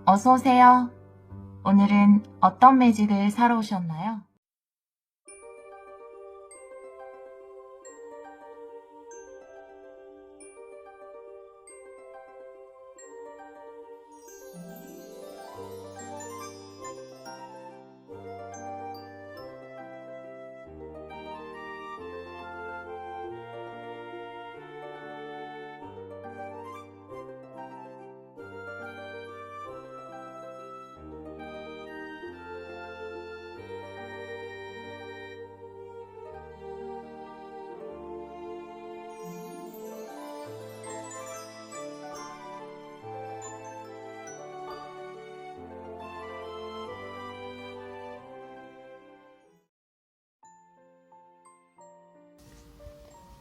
어서 오세요. 오늘은 어떤 매직을 사러 오셨나요?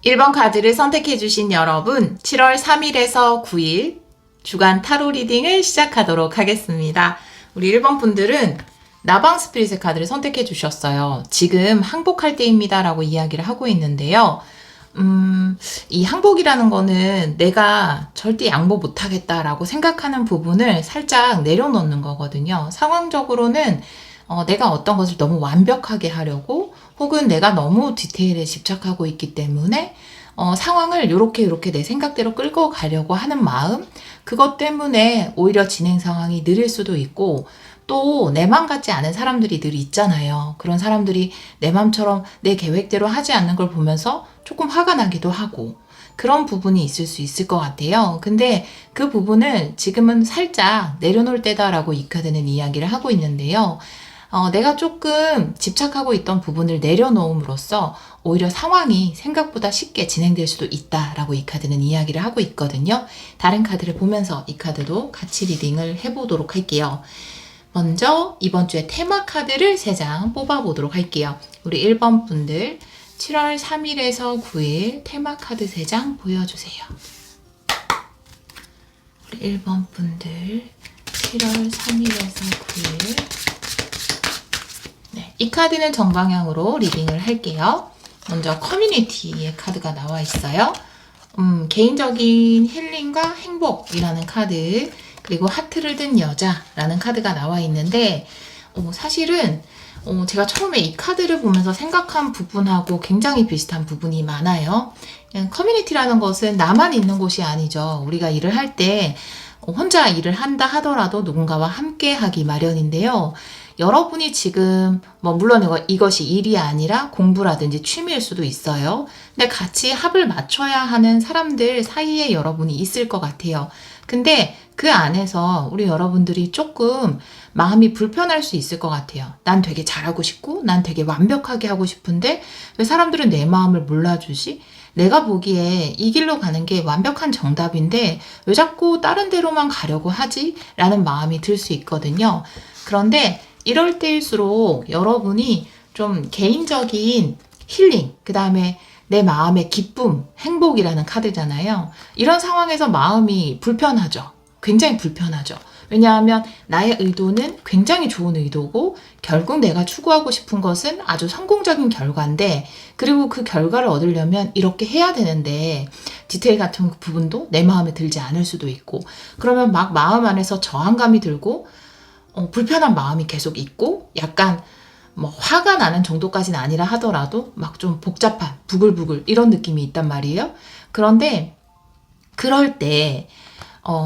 일 번 카드를 선택해주신 여러분, 7월 3일에서 9일 주간 타로 리딩을 시작하도록 하겠습니다. 우리 1번 분들은 나방 스피릿의 카드를 선택해 주셨어요. 지금 항복할 때입니다 라고 이야기를 하고 있는데요. 이 항복이라는 거는 내가 절대 양보 못하겠다라고 생각하는 부분을 살짝 내려놓는 거거든요. 상황적으로는 내가 어떤 것을 너무 완벽하게 하려고 혹은 내가 너무 디테일에 집착하고 있기 때문에 상황을 요렇게 내 생각대로 끌고 가려고 하는 마음, 그것 때문에 오히려 진행 상황이 느릴 수도 있고, 또 내 맘 같지 않은 사람들이 늘 있잖아요. 그런 사람들이 내 맘처럼 내 계획대로 하지 않는 걸 보면서 조금 화가 나기도 하고, 그런 부분이 있을 수 있을 것 같아요. 근데 그 부분을 지금은 살짝 내려놓을 때다라고 이 카드는 이야기를 하고 있는데요. 내가 조금 집착하고 있던 부분을 내려놓음으로써 오히려 상황이 생각보다 쉽게 진행될 수도 있다라고 이 카드는 이야기를 하고 있거든요. 다른 카드를 보면서 이 카드도 같이 리딩을 해보도록 할게요. 먼저 이번 주에 테마 카드를 3장 뽑아보도록 할게요. 우리 1번 분들 7월 3일에서 9일 테마 카드 3장 보여주세요. 우리 1번 분들 7월 3일에서 9일 이 카드는 정방향으로 리딩을 할게요. 먼저 커뮤니티의 카드가 나와 있어요. 개인적인 힐링과 행복이라는 카드, 그리고 하트를 든 여자라는 카드가 나와 있는데 사실은 제가 처음에 이 카드를 보면서 생각한 부분하고 굉장히 비슷한 부분이 많아요. 커뮤니티라는 것은 나만 있는 곳이 아니죠. 우리가 일을 할 때 혼자 일을 한다 하더라도 누군가와 함께 하기 마련인데요. 여러분이 지금 물론 이것이 일이 아니라 공부라든지 취미일 수도 있어요. 근데 같이 합을 맞춰야 하는 사람들 사이에 여러분이 있을 것 같아요. 근데 그 안에서 우리 여러분들이 조금 마음이 불편할 수 있을 것 같아요. 난 되게 잘하고 싶고 난 되게 완벽하게 하고 싶은데 왜 사람들은 내 마음을 몰라주지? 내가 보기에 이 길로 가는 게 완벽한 정답인데 왜 자꾸 다른 데로만 가려고 하지? 라는 마음이 들 수 있거든요. 그런데 이럴 때일수록 여러분이 좀 개인적인 힐링, 그 다음에 내 마음의 기쁨, 행복이라는 카드잖아요. 이런 상황에서 마음이 불편하죠. 굉장히 불편하죠. 왜냐하면 나의 의도는 굉장히 좋은 의도고 결국 내가 추구하고 싶은 것은 아주 성공적인 결과인데, 그리고 그 결과를 얻으려면 이렇게 해야 되는데 디테일 같은 부분도 내 마음에 들지 않을 수도 있고, 그러면 막 마음 안에서 저항감이 들고 불편한 마음이 계속 있고 약간 화가 나는 정도까지는 아니라 하더라도 막 좀 복잡한 부글부글 이런 느낌이 있단 말이에요. 그런데 그럴 때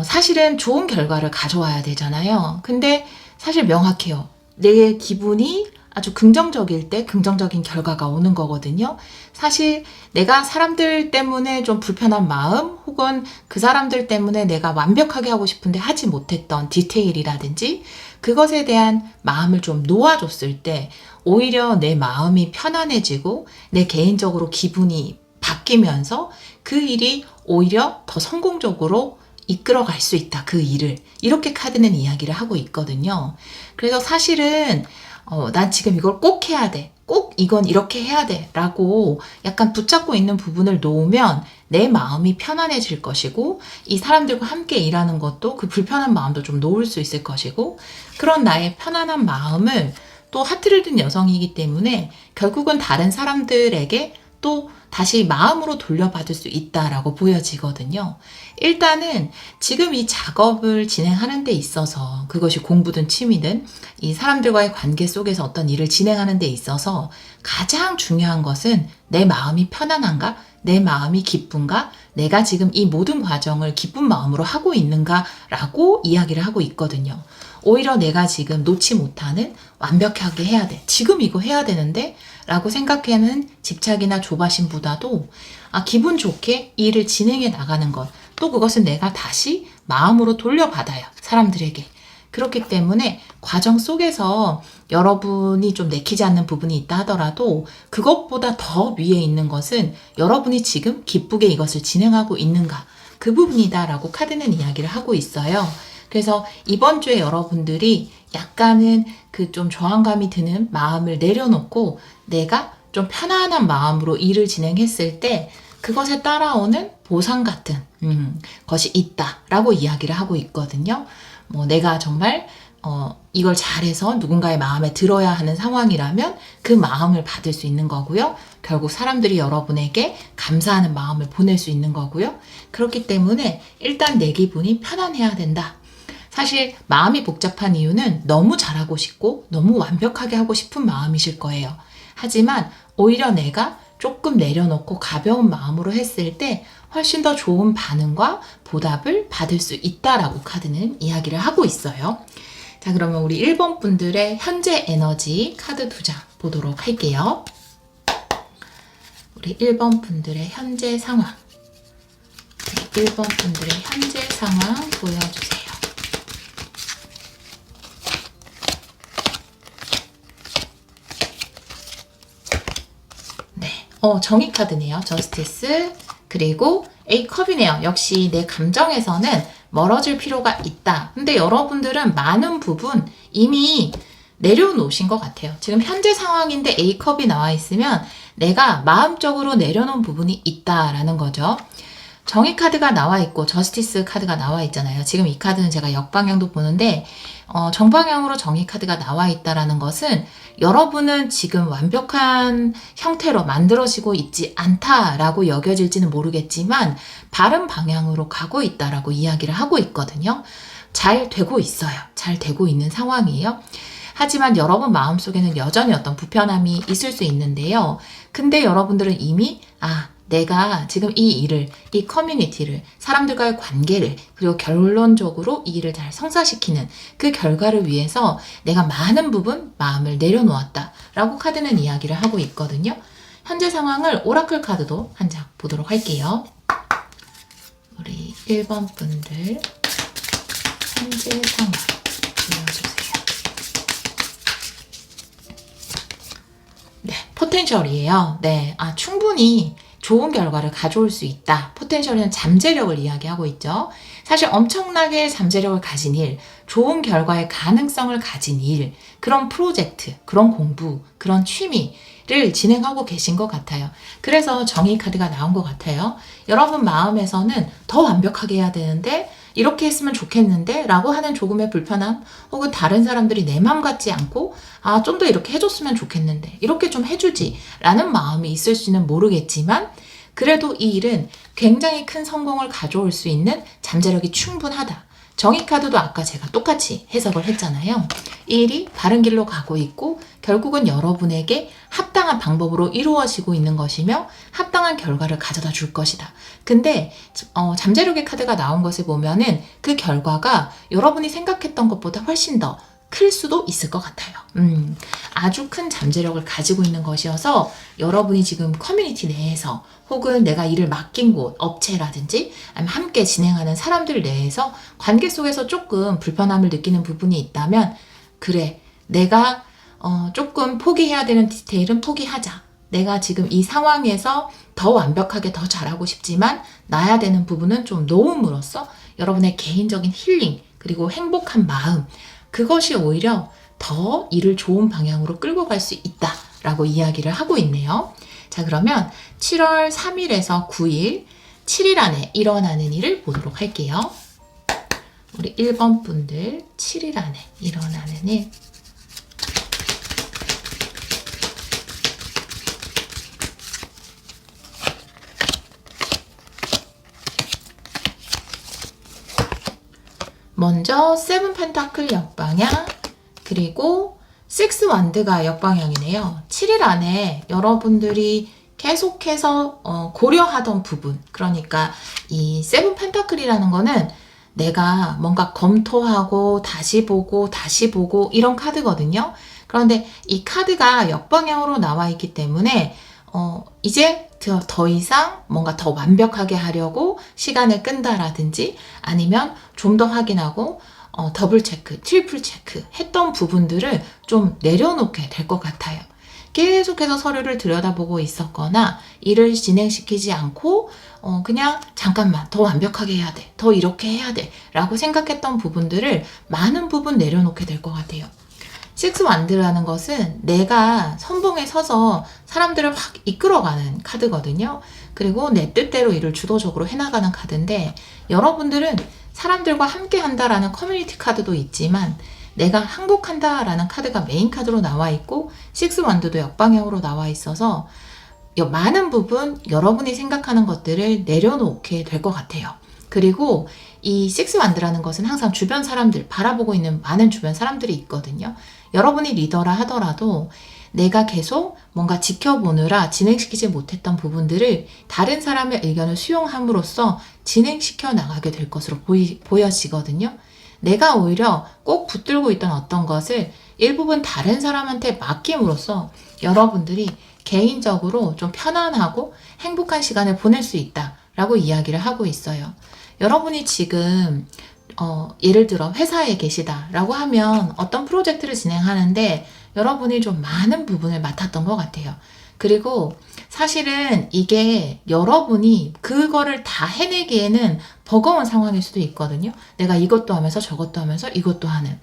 사실은 좋은 결과를 가져와야 되잖아요. 근데 사실 명확해요. 내 기분이 아주 긍정적일 때 긍정적인 결과가 오는 거거든요. 사실 내가 사람들 때문에 좀 불편한 마음, 혹은 그 사람들 때문에 내가 완벽하게 하고 싶은데 하지 못했던 디테일이라든지 그것에 대한 마음을 좀 놓아줬을 때 오히려 내 마음이 편안해지고 내 개인적으로 기분이 바뀌면서 그 일이 오히려 더 성공적으로 이끌어갈 수 있다. 그 일을. 이렇게 카드는 이야기를 하고 있거든요. 그래서 사실은 난 지금 이걸 꼭 해야 돼. 꼭 이건 이렇게 해야 돼. 라고 약간 붙잡고 있는 부분을 놓으면 내 마음이 편안해질 것이고, 이 사람들과 함께 일하는 것도 그 불편한 마음도 좀 놓을 수 있을 것이고, 그런 나의 편안한 마음을 또 하트를 든 여성이기 때문에 결국은 다른 사람들에게 또 다시 마음으로 돌려받을 수 있다라고 보여지거든요. 일단은 지금 이 작업을 진행하는 데 있어서 그것이 공부든 취미든 이 사람들과의 관계 속에서 어떤 일을 진행하는 데 있어서 가장 중요한 것은 내 마음이 편안한가? 내 마음이 기쁜가? 내가 지금 이 모든 과정을 기쁜 마음으로 하고 있는가? 라고 이야기를 하고 있거든요. 오히려 내가 지금 놓지 못하는 완벽하게 해야 돼. 지금 이거 해야 되는데? 라고 생각하는 집착이나 조바심보다도 기분 좋게 일을 진행해 나가는 것. 또 그것은 내가 다시 마음으로 돌려받아요. 사람들에게. 그렇기 때문에 과정 속에서 여러분이 좀 내키지 않는 부분이 있다 하더라도 그것보다 더 위에 있는 것은 여러분이 지금 기쁘게 이것을 진행하고 있는가. 그 부분이다라고 카드는 이야기를 하고 있어요. 그래서 이번 주에 여러분들이 약간은 그 좀 저항감이 드는 마음을 내려놓고 내가 좀 편안한 마음으로 일을 진행했을 때 그것에 따라오는 보상 같은 것이 있다라고 이야기를 하고 있거든요. 뭐 내가 정말 이걸 잘해서 누군가의 마음에 들어야 하는 상황이라면 그 마음을 받을 수 있는 거고요. 결국 사람들이 여러분에게 감사하는 마음을 보낼 수 있는 거고요. 그렇기 때문에 일단 내 기분이 편안해야 된다. 사실 마음이 복잡한 이유는 너무 잘하고 싶고 너무 완벽하게 하고 싶은 마음이실 거예요. 하지만 오히려 내가 조금 내려놓고 가벼운 마음으로 했을 때 훨씬 더 좋은 반응과 보답을 받을 수 있다라고 카드는 이야기를 하고 있어요. 자, 그러면 우리 1번 분들의 현재 에너지 카드 2장 보도록 할게요. 우리 1번 분들의 현재 상황. 1번 분들의 현재 상황 보여주세요. 정의 카드네요. 저스티스. 그리고 A컵이네요. 역시 내 감정에서는 멀어질 필요가 있다. 근데 여러분들은 많은 부분 이미 내려놓으신 것 같아요. 지금 현재 상황인데 A컵이 나와 있으면 내가 마음적으로 내려놓은 부분이 있다라는 거죠. 정의 카드가 나와 있고 저스티스 카드가 나와 있잖아요. 지금 이 카드는 제가 역방향도 보는데 정방향으로 정의 카드가 나와 있다라는 것은 여러분은 지금 완벽한 형태로 만들어지고 있지 않다라고 여겨질지는 모르겠지만 바른 방향으로 가고 있다라고 이야기를 하고 있거든요. 잘 되고 있어요. 잘 되고 있는 상황이에요. 하지만 여러분 마음속에는 여전히 어떤 불편함이 있을 수 있는데요. 근데 여러분들은 이미 내가 지금 이 일을, 이 커뮤니티를, 사람들과의 관계를, 그리고 결론적으로 이 일을 잘 성사시키는 그 결과를 위해서 내가 많은 부분 마음을 내려놓았다 라고 카드는 이야기를 하고 있거든요. 현재 상황을 오라클 카드도 한 장 보도록 할게요. 우리 1번 분들 현재 상황 보여주세요. 네, 포텐셜이에요. 네, 충분히 좋은 결과를 가져올 수 있다. 포텐셜은 잠재력을 이야기하고 있죠. 사실 엄청나게 잠재력을 가진 일, 좋은 결과의 가능성을 가진 일, 그런 프로젝트, 그런 공부, 그런 취미를 진행하고 계신 것 같아요. 그래서 정의 카드가 나온 것 같아요. 여러분 마음에서는 더 완벽하게 해야 되는데 이렇게 했으면 좋겠는데 라고 하는 조금의 불편함 혹은 다른 사람들이 내 마음 같지 않고 좀 더 이렇게 해줬으면 좋겠는데 이렇게 좀 해주지 라는 마음이 있을지는 모르겠지만 그래도 이 일은 굉장히 큰 성공을 가져올 수 있는 잠재력이 충분하다. 정의 카드도 아까 제가 똑같이 해석을 했잖아요. 이 일이 바른 길로 가고 있고 결국은 여러분에게 합당한 방법으로 이루어지고 있는 것이며 합당한 결과를 가져다 줄 것이다. 근데 잠재력의 카드가 나온 것을 보면은 그 결과가 여러분이 생각했던 것보다 훨씬 더 클 수도 있을 것 같아요. 아주 큰 잠재력을 가지고 있는 것이어서 여러분이 지금 커뮤니티 내에서 혹은 내가 일을 맡긴 곳, 업체라든지 아니면 함께 진행하는 사람들 내에서 관계 속에서 조금 불편함을 느끼는 부분이 있다면 그래, 내가 조금 포기해야 되는 디테일은 포기하자. 내가 지금 이 상황에서 더 완벽하게 더 잘하고 싶지만 놔야 되는 부분은 좀 놓음으로써 여러분의 개인적인 힐링 그리고 행복한 마음 그것이 오히려 더 일을 좋은 방향으로 끌고 갈 수 있다라고 이야기를 하고 있네요. 자, 그러면 7월 3일에서 9일, 7일 안에 일어나는 일을 보도록 할게요. 우리 1번 분들 7일 안에 일어나는 일. 먼저 세븐 펜타클 역방향, 그리고 6 완드가 역방향이네요. 7일 안에 여러분들이 계속해서 고려하던 부분, 그러니까 이 세븐 펜타클이라는 거는 내가 뭔가 검토하고 다시 보고 다시 보고 이런 카드거든요. 그런데 이 카드가 역방향으로 나와 있기 때문에 이제 더 이상 뭔가 더 완벽하게 하려고 시간을 끈다라든지 아니면 좀 더 확인하고 더블 체크, 트리플 체크 했던 부분들을 좀 내려놓게 될 것 같아요. 계속해서 서류를 들여다보고 있었거나 일을 진행시키지 않고 그냥 잠깐만 더 완벽하게 해야 돼, 더 이렇게 해야 돼 라고 생각했던 부분들을 많은 부분 내려놓게 될 것 같아요. 6 완드라는 것은 내가 선봉에 서서 사람들을 확 이끌어가는 카드거든요. 그리고 내 뜻대로 일을 주도적으로 해나가는 카드인데, 여러분들은 사람들과 함께 한다라는 커뮤니티 카드도 있지만 내가 항복한다라는 카드가 메인 카드로 나와 있고 6 완드도 역방향으로 나와 있어서 많은 부분 여러분이 생각하는 것들을 내려놓게 될 것 같아요. 그리고 이 6 완드라는 것은 항상 주변 사람들, 바라보고 있는 많은 주변 사람들이 있거든요. 여러분이 리더라 하더라도 내가 계속 뭔가 지켜보느라 진행시키지 못했던 부분들을 다른 사람의 의견을 수용함으로써 진행시켜 나가게 될 것으로 보여지거든요. 내가 오히려 꼭 붙들고 있던 어떤 것을 일부분 다른 사람한테 맡김으로써 여러분들이 개인적으로 좀 편안하고 행복한 시간을 보낼 수 있다라고 이야기를 하고 있어요. 여러분이 지금 예를 들어 회사에 계시다라고 하면 어떤 프로젝트를 진행하는데 여러분이 좀 많은 부분을 맡았던 것 같아요. 그리고 사실은 이게 여러분이 그거를 다 해내기에는 버거운 상황일 수도 있거든요. 내가 이것도 하면서 저것도 하면서 이것도 하는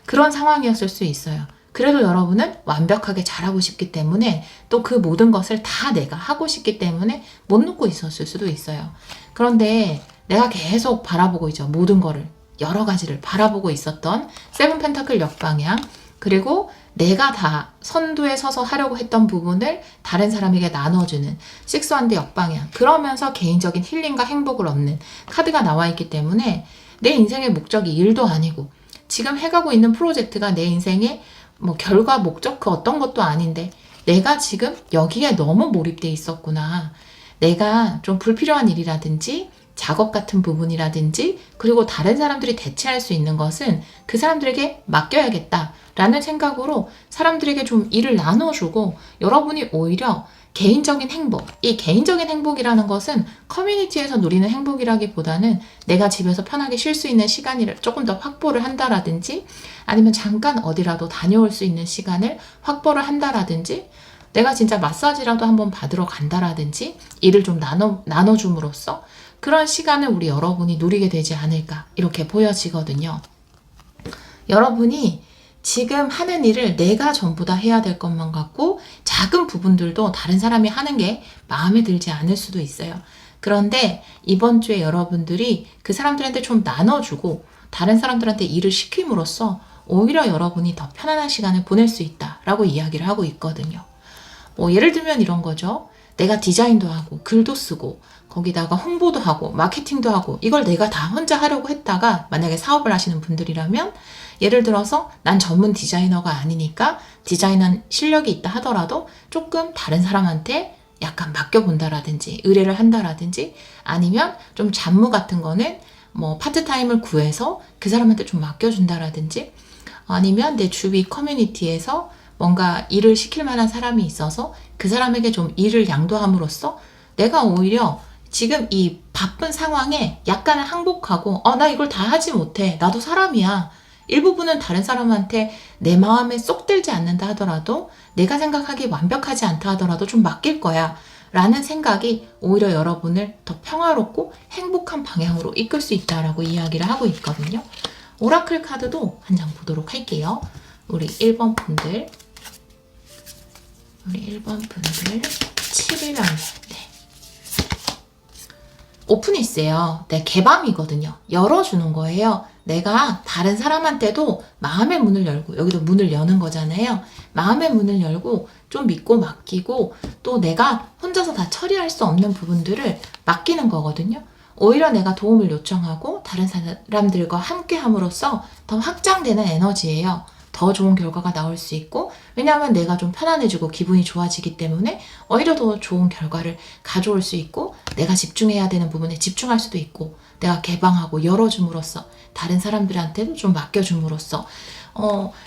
그런 상황이었을 수 있어요. 그래도 여러분은 완벽하게 잘하고 싶기 때문에 또 그 모든 것을 다 내가 하고 싶기 때문에 못 놓고 있었을 수도 있어요. 그런데 내가 계속 바라보고 있죠. 모든 거를, 여러 가지를 바라보고 있었던 세븐 펜타클 역방향, 그리고 내가 다 선두에 서서 하려고 했던 부분을 다른 사람에게 나눠주는 6 완드 역방향, 그러면서 개인적인 힐링과 행복을 얻는 카드가 나와 있기 때문에 내 인생의 목적이 일도 아니고 지금 해가고 있는 프로젝트가 내 인생의 결과, 목적 그 어떤 것도 아닌데 내가 지금 여기에 너무 몰입돼 있었구나. 내가 좀 불필요한 일이라든지 작업 같은 부분이라든지 그리고 다른 사람들이 대체할 수 있는 것은 그 사람들에게 맡겨야겠다라는 생각으로 사람들에게 좀 일을 나눠주고 여러분이 오히려 개인적인 행복, 이 개인적인 행복이라는 것은 커뮤니티에서 누리는 행복이라기보다는 내가 집에서 편하게 쉴 수 있는 시간을 조금 더 확보를 한다라든지 아니면 잠깐 어디라도 다녀올 수 있는 시간을 확보를 한다라든지 내가 진짜 마사지라도 한번 받으러 간다라든지 일을 좀 나눠줌으로써 그런 시간을 우리 여러분이 누리게 되지 않을까 이렇게 보여지거든요. 여러분이 지금 하는 일을 내가 전부 다 해야 될 것만 같고 작은 부분들도 다른 사람이 하는 게 마음에 들지 않을 수도 있어요. 그런데 이번 주에 여러분들이 그 사람들한테 좀 나눠주고 다른 사람들한테 일을 시킴으로써 오히려 여러분이 더 편안한 시간을 보낼 수 있다라고 이야기를 하고 있거든요. 예를 들면 이런 거죠. 내가 디자인도 하고 글도 쓰고 거기다가 홍보도 하고 마케팅도 하고 이걸 내가 다 혼자 하려고 했다가 만약에 사업을 하시는 분들이라면 예를 들어서 난 전문 디자이너가 아니니까 디자이너 실력이 있다 하더라도 조금 다른 사람한테 약간 맡겨본다라든지 의뢰를 한다라든지 아니면 좀 잡무 같은 거는 파트타임을 구해서 그 사람한테 좀 맡겨준다라든지 아니면 내 주위 커뮤니티에서 뭔가 일을 시킬 만한 사람이 있어서 그 사람에게 좀 일을 양도함으로써 내가 오히려 지금 이 바쁜 상황에 약간은 항복하고 나 이걸 다 하지 못해. 나도 사람이야. 일부분은 다른 사람한테 내 마음에 쏙 들지 않는다 하더라도 내가 생각하기에 완벽하지 않다 하더라도 좀 맡길 거야 라는 생각이 오히려 여러분을 더 평화롭고 행복한 방향으로 이끌 수 있다라고 이야기를 하고 있거든요. 오라클 카드도 한 장 보도록 할게요. 우리 1번 분들 7일 안에 오픈이세요. 네, 개방이거든요. 열어주는 거예요. 내가 다른 사람한테도 마음의 문을 열고 여기도 문을 여는 거잖아요. 마음의 문을 열고 좀 믿고 맡기고 또 내가 혼자서 다 처리할 수 없는 부분들을 맡기는 거거든요. 오히려 내가 도움을 요청하고 다른 사람들과 함께 함으로써 더 확장되는 에너지예요. 더 좋은 결과가 나올 수 있고, 왜냐하면 내가 좀 편안해지고 기분이 좋아지기 때문에 오히려 더 좋은 결과를 가져올 수 있고, 내가 집중해야 되는 부분에 집중할 수도 있고, 내가 개방하고 열어줌으로써 다른 사람들한테도 좀 맡겨줌으로써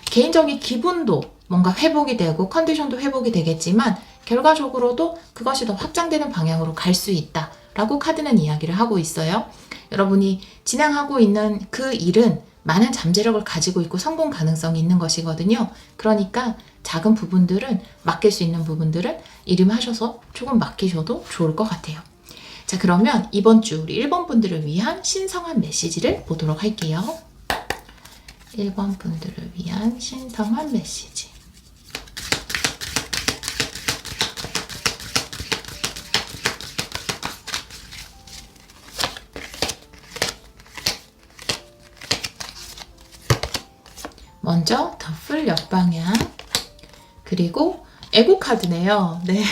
개인적인 기분도 뭔가 회복이 되고 컨디션도 회복이 되겠지만 결과적으로도 그것이 더 확장되는 방향으로 갈 수 있다 라고 카드는 이야기를 하고 있어요. 여러분이 진행하고 있는 그 일은 많은 잠재력을 가지고 있고 성공 가능성이 있는 것이거든요. 그러니까 작은 부분들은, 맡길 수 있는 부분들은 이름하셔서 조금 맡기셔도 좋을 것 같아요. 자, 그러면 이번 주 우리 1번 분들을 위한 신성한 메시지를 보도록 할게요. 1번 분들을 위한 신성한 메시지. 먼저 더풀 역방향, 그리고 에고 카드네요. 네.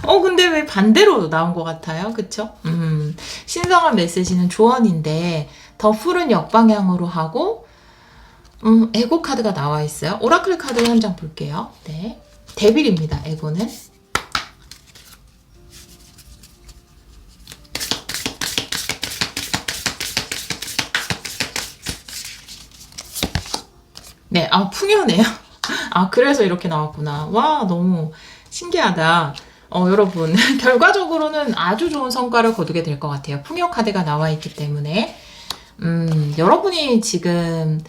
근데 왜 반대로 나온 것 같아요? 그쵸? 신성한 메시지는 조언인데 더풀은 역방향으로 하고 에고 카드가 나와 있어요. 오라클 카드 한 장 볼게요. 네, 데빌입니다. 에고는. 네, 풍요네요. 그래서 이렇게 나왔구나. 와, 너무 신기하다. 여러분, 결과적으로는 아주 좋은 성과를 거두게 될 것 같아요. 풍요 카드가 나와 있기 때문에. 여러분이 지금,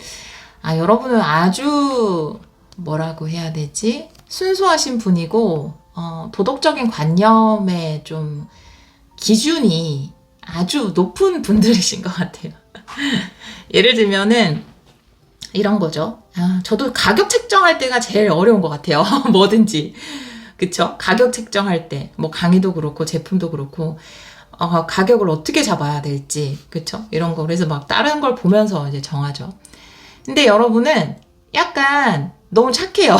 여러분은 아주, 뭐라고 해야 되지? 순수하신 분이고, 도덕적인 관념의 좀, 기준이 아주 높은 분들이신 것 같아요. 예를 들면은, 이런 거죠. 저도 가격 책정할 때가 제일 어려운 것 같아요. 뭐든지. 그쵸? 가격 책정할 때, 뭐 강의도 그렇고, 제품도 그렇고, 가격을 어떻게 잡아야 될지, 그쵸? 이런 거. 그래서 막 다른 걸 보면서 이제 정하죠. 근데 여러분은 약간 너무 착해요.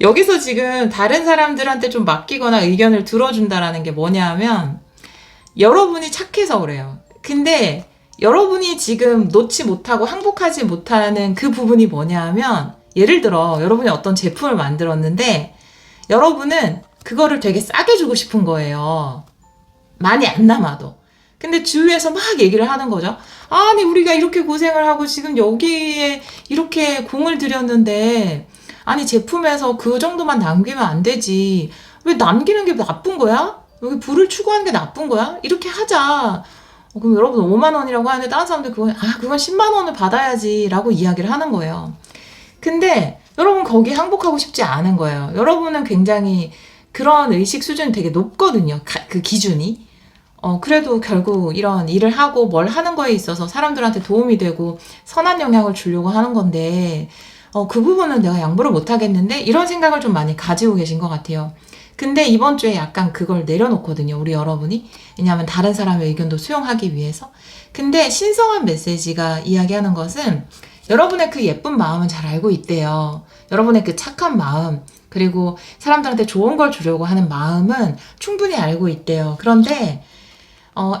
여기서 지금 다른 사람들한테 좀 맡기거나 의견을 들어준다라는 게 뭐냐 하면, 여러분이 착해서 그래요. 근데 여러분이 지금 놓지 못하고 항복하지 못하는 그 부분이 뭐냐 하면, 예를 들어 여러분이 어떤 제품을 만들었는데 여러분은 그거를 되게 싸게 주고 싶은 거예요. 많이 안 남아도. 근데 주위에서 막 얘기를 하는 거죠. 아니, 우리가 이렇게 고생을 하고 지금 여기에 이렇게 공을 들였는데, 아니, 제품에서 그 정도만 남기면 안 되지. 왜 남기는 게 나쁜 거야? 여기 부를 추구하는 게 나쁜 거야? 이렇게 하자. 그럼 여러분 5만 원이라고 하는데 다른 사람들 그건 10만 원을 받아야지 라고 이야기를 하는 거예요. 근데 여러분 거기 항복하고 싶지 않은 거예요. 여러분은 굉장히 그런 의식 수준이 되게 높거든요. 그 기준이. 그래도 결국 이런 일을 하고 뭘 하는 거에 있어서 사람들한테 도움이 되고 선한 영향을 주려고 하는 건데, 그 부분은 내가 양보를 못 하겠는데, 이런 생각을 좀 많이 가지고 계신 것 같아요. 근데 이번 주에 약간 그걸 내려놓거든요, 우리 여러분이. 왜냐하면 다른 사람의 의견도 수용하기 위해서. 근데 신성한 메시지가 이야기하는 것은 여러분의 그 예쁜 마음은 잘 알고 있대요. 여러분의 그 착한 마음, 그리고 사람들한테 좋은 걸 주려고 하는 마음은 충분히 알고 있대요. 그런데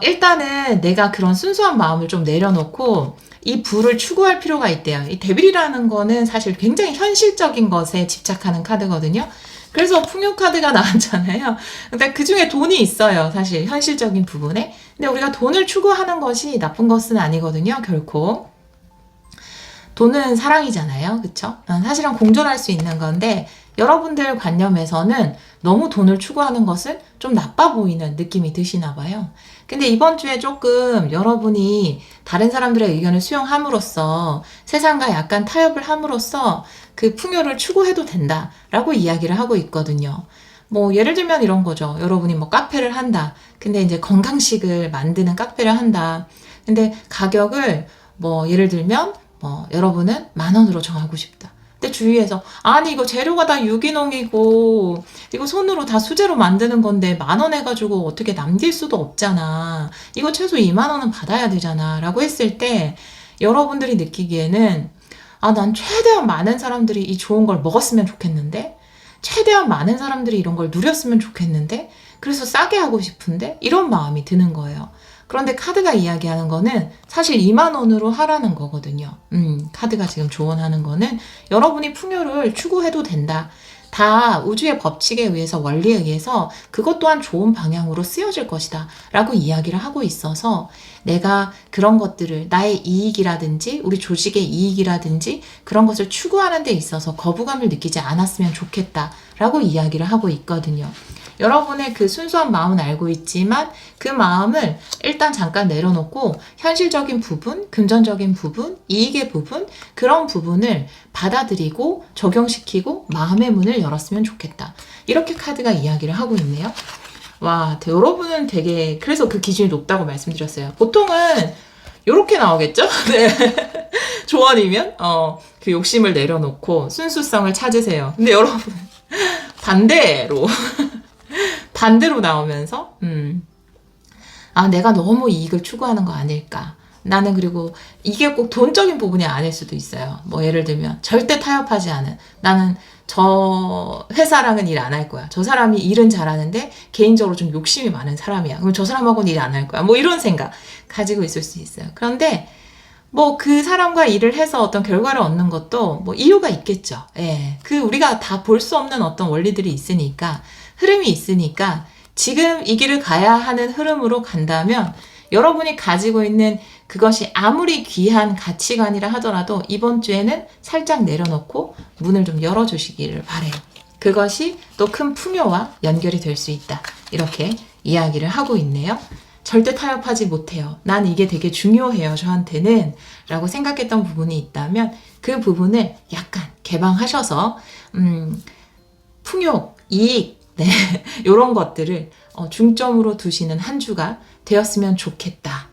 일단은 내가 그런 순수한 마음을 좀 내려놓고 이 부를 추구할 필요가 있대요. 이 데빌이라는 거는 사실 굉장히 현실적인 것에 집착하는 카드거든요. 그래서 풍요 카드가 나왔잖아요. 근데 그 중에 돈이 있어요. 사실 현실적인 부분에. 근데 우리가 돈을 추구하는 것이 나쁜 것은 아니거든요. 결코. 돈은 사랑이잖아요. 그쵸? 사실은 공존할 수 있는 건데 여러분들 관념에서는 너무 돈을 추구하는 것은 좀 나빠 보이는 느낌이 드시나 봐요. 근데 이번 주에 조금 여러분이 다른 사람들의 의견을 수용함으로써 세상과 약간 타협을 함으로써 그 풍요를 추구해도 된다라고 이야기를 하고 있거든요. 뭐 예를 들면 이런 거죠. 여러분이 뭐 카페를 한다. 근데 이제 건강식을 만드는 카페를 한다. 근데 가격을 뭐 예를 들면 여러분은 10,000원으로 정하고 싶다. 근데 주위에서 아니 이거 재료가 다 유기농이고 이거 손으로 다 수제로 만드는 건데 10,000원 해가지고 어떻게 남길 수도 없잖아. 이거 최소 20,000원은 받아야 되잖아 라고 했을 때 여러분들이 느끼기에는 난 최대한 많은 사람들이 이 좋은 걸 먹었으면 좋겠는데 최대한 많은 사람들이 이런 걸 누렸으면 좋겠는데, 그래서 싸게 하고 싶은데, 이런 마음이 드는 거예요. 그런데 카드가 이야기하는 거는 사실 2만 원으로 하라는 거거든요. 카드가 지금 조언하는 거는 여러분이 풍요를 추구해도 된다. 다 우주의 법칙에 의해서, 원리에 의해서 그것 또한 좋은 방향으로 쓰여질 것이다 라고 이야기를 하고 있어서, 내가 그런 것들을 나의 이익이라든지 우리 조직의 이익이라든지 그런 것을 추구하는 데 있어서 거부감을 느끼지 않았으면 좋겠다 라고 이야기를 하고 있거든요. 여러분의 그 순수한 마음은 알고 있지만 그 마음을 일단 잠깐 내려놓고 현실적인 부분, 금전적인 부분, 이익의 부분, 그런 부분을 받아들이고 적용시키고 마음의 문을 열었으면 좋겠다. 이렇게 카드가 이야기를 하고 있네요. 와, 여러분은 되게, 그래서 그 기준이 높다고 말씀드렸어요. 보통은 이렇게 나오겠죠? 네. 조언이면 그 욕심을 내려놓고 순수성을 찾으세요. 근데 여러분 반대로 나오면서 내가 너무 이익을 추구하는 거 아닐까. 나는 그리고 이게 꼭 돈적인 부분이 아닐 수도 있어요. 뭐 예를 들면 절대 타협하지 않은, 나는 저 회사랑은 일 안 할 거야. 저 사람이 일은 잘하는데 개인적으로 좀 욕심이 많은 사람이야. 그럼 저 사람하고는 일 안 할 거야. 뭐 이런 생각 가지고 있을 수 있어요. 그런데 뭐 그 사람과 일을 해서 어떤 결과를 얻는 것도 뭐 이유가 있겠죠. 예. 그 우리가 다 볼 수 없는 어떤 원리들이 있으니까, 흐름이 있으니까 지금 이 길을 가야 하는 흐름으로 간다면 여러분이 가지고 있는 그것이 아무리 귀한 가치관이라 하더라도 이번 주에는 살짝 내려놓고 문을 좀 열어주시기를 바래요. 그것이 또 큰 풍요와 연결이 될 수 있다. 이렇게 이야기를 하고 있네요. 절대 타협하지 못해요. 난 이게 되게 중요해요, 저한테는. 라고 생각했던 부분이 있다면 그 부분을 약간 개방하셔서 풍요, 이익, 네, 이런 것들을 중점으로 두시는 한 주가 되었으면 좋겠다.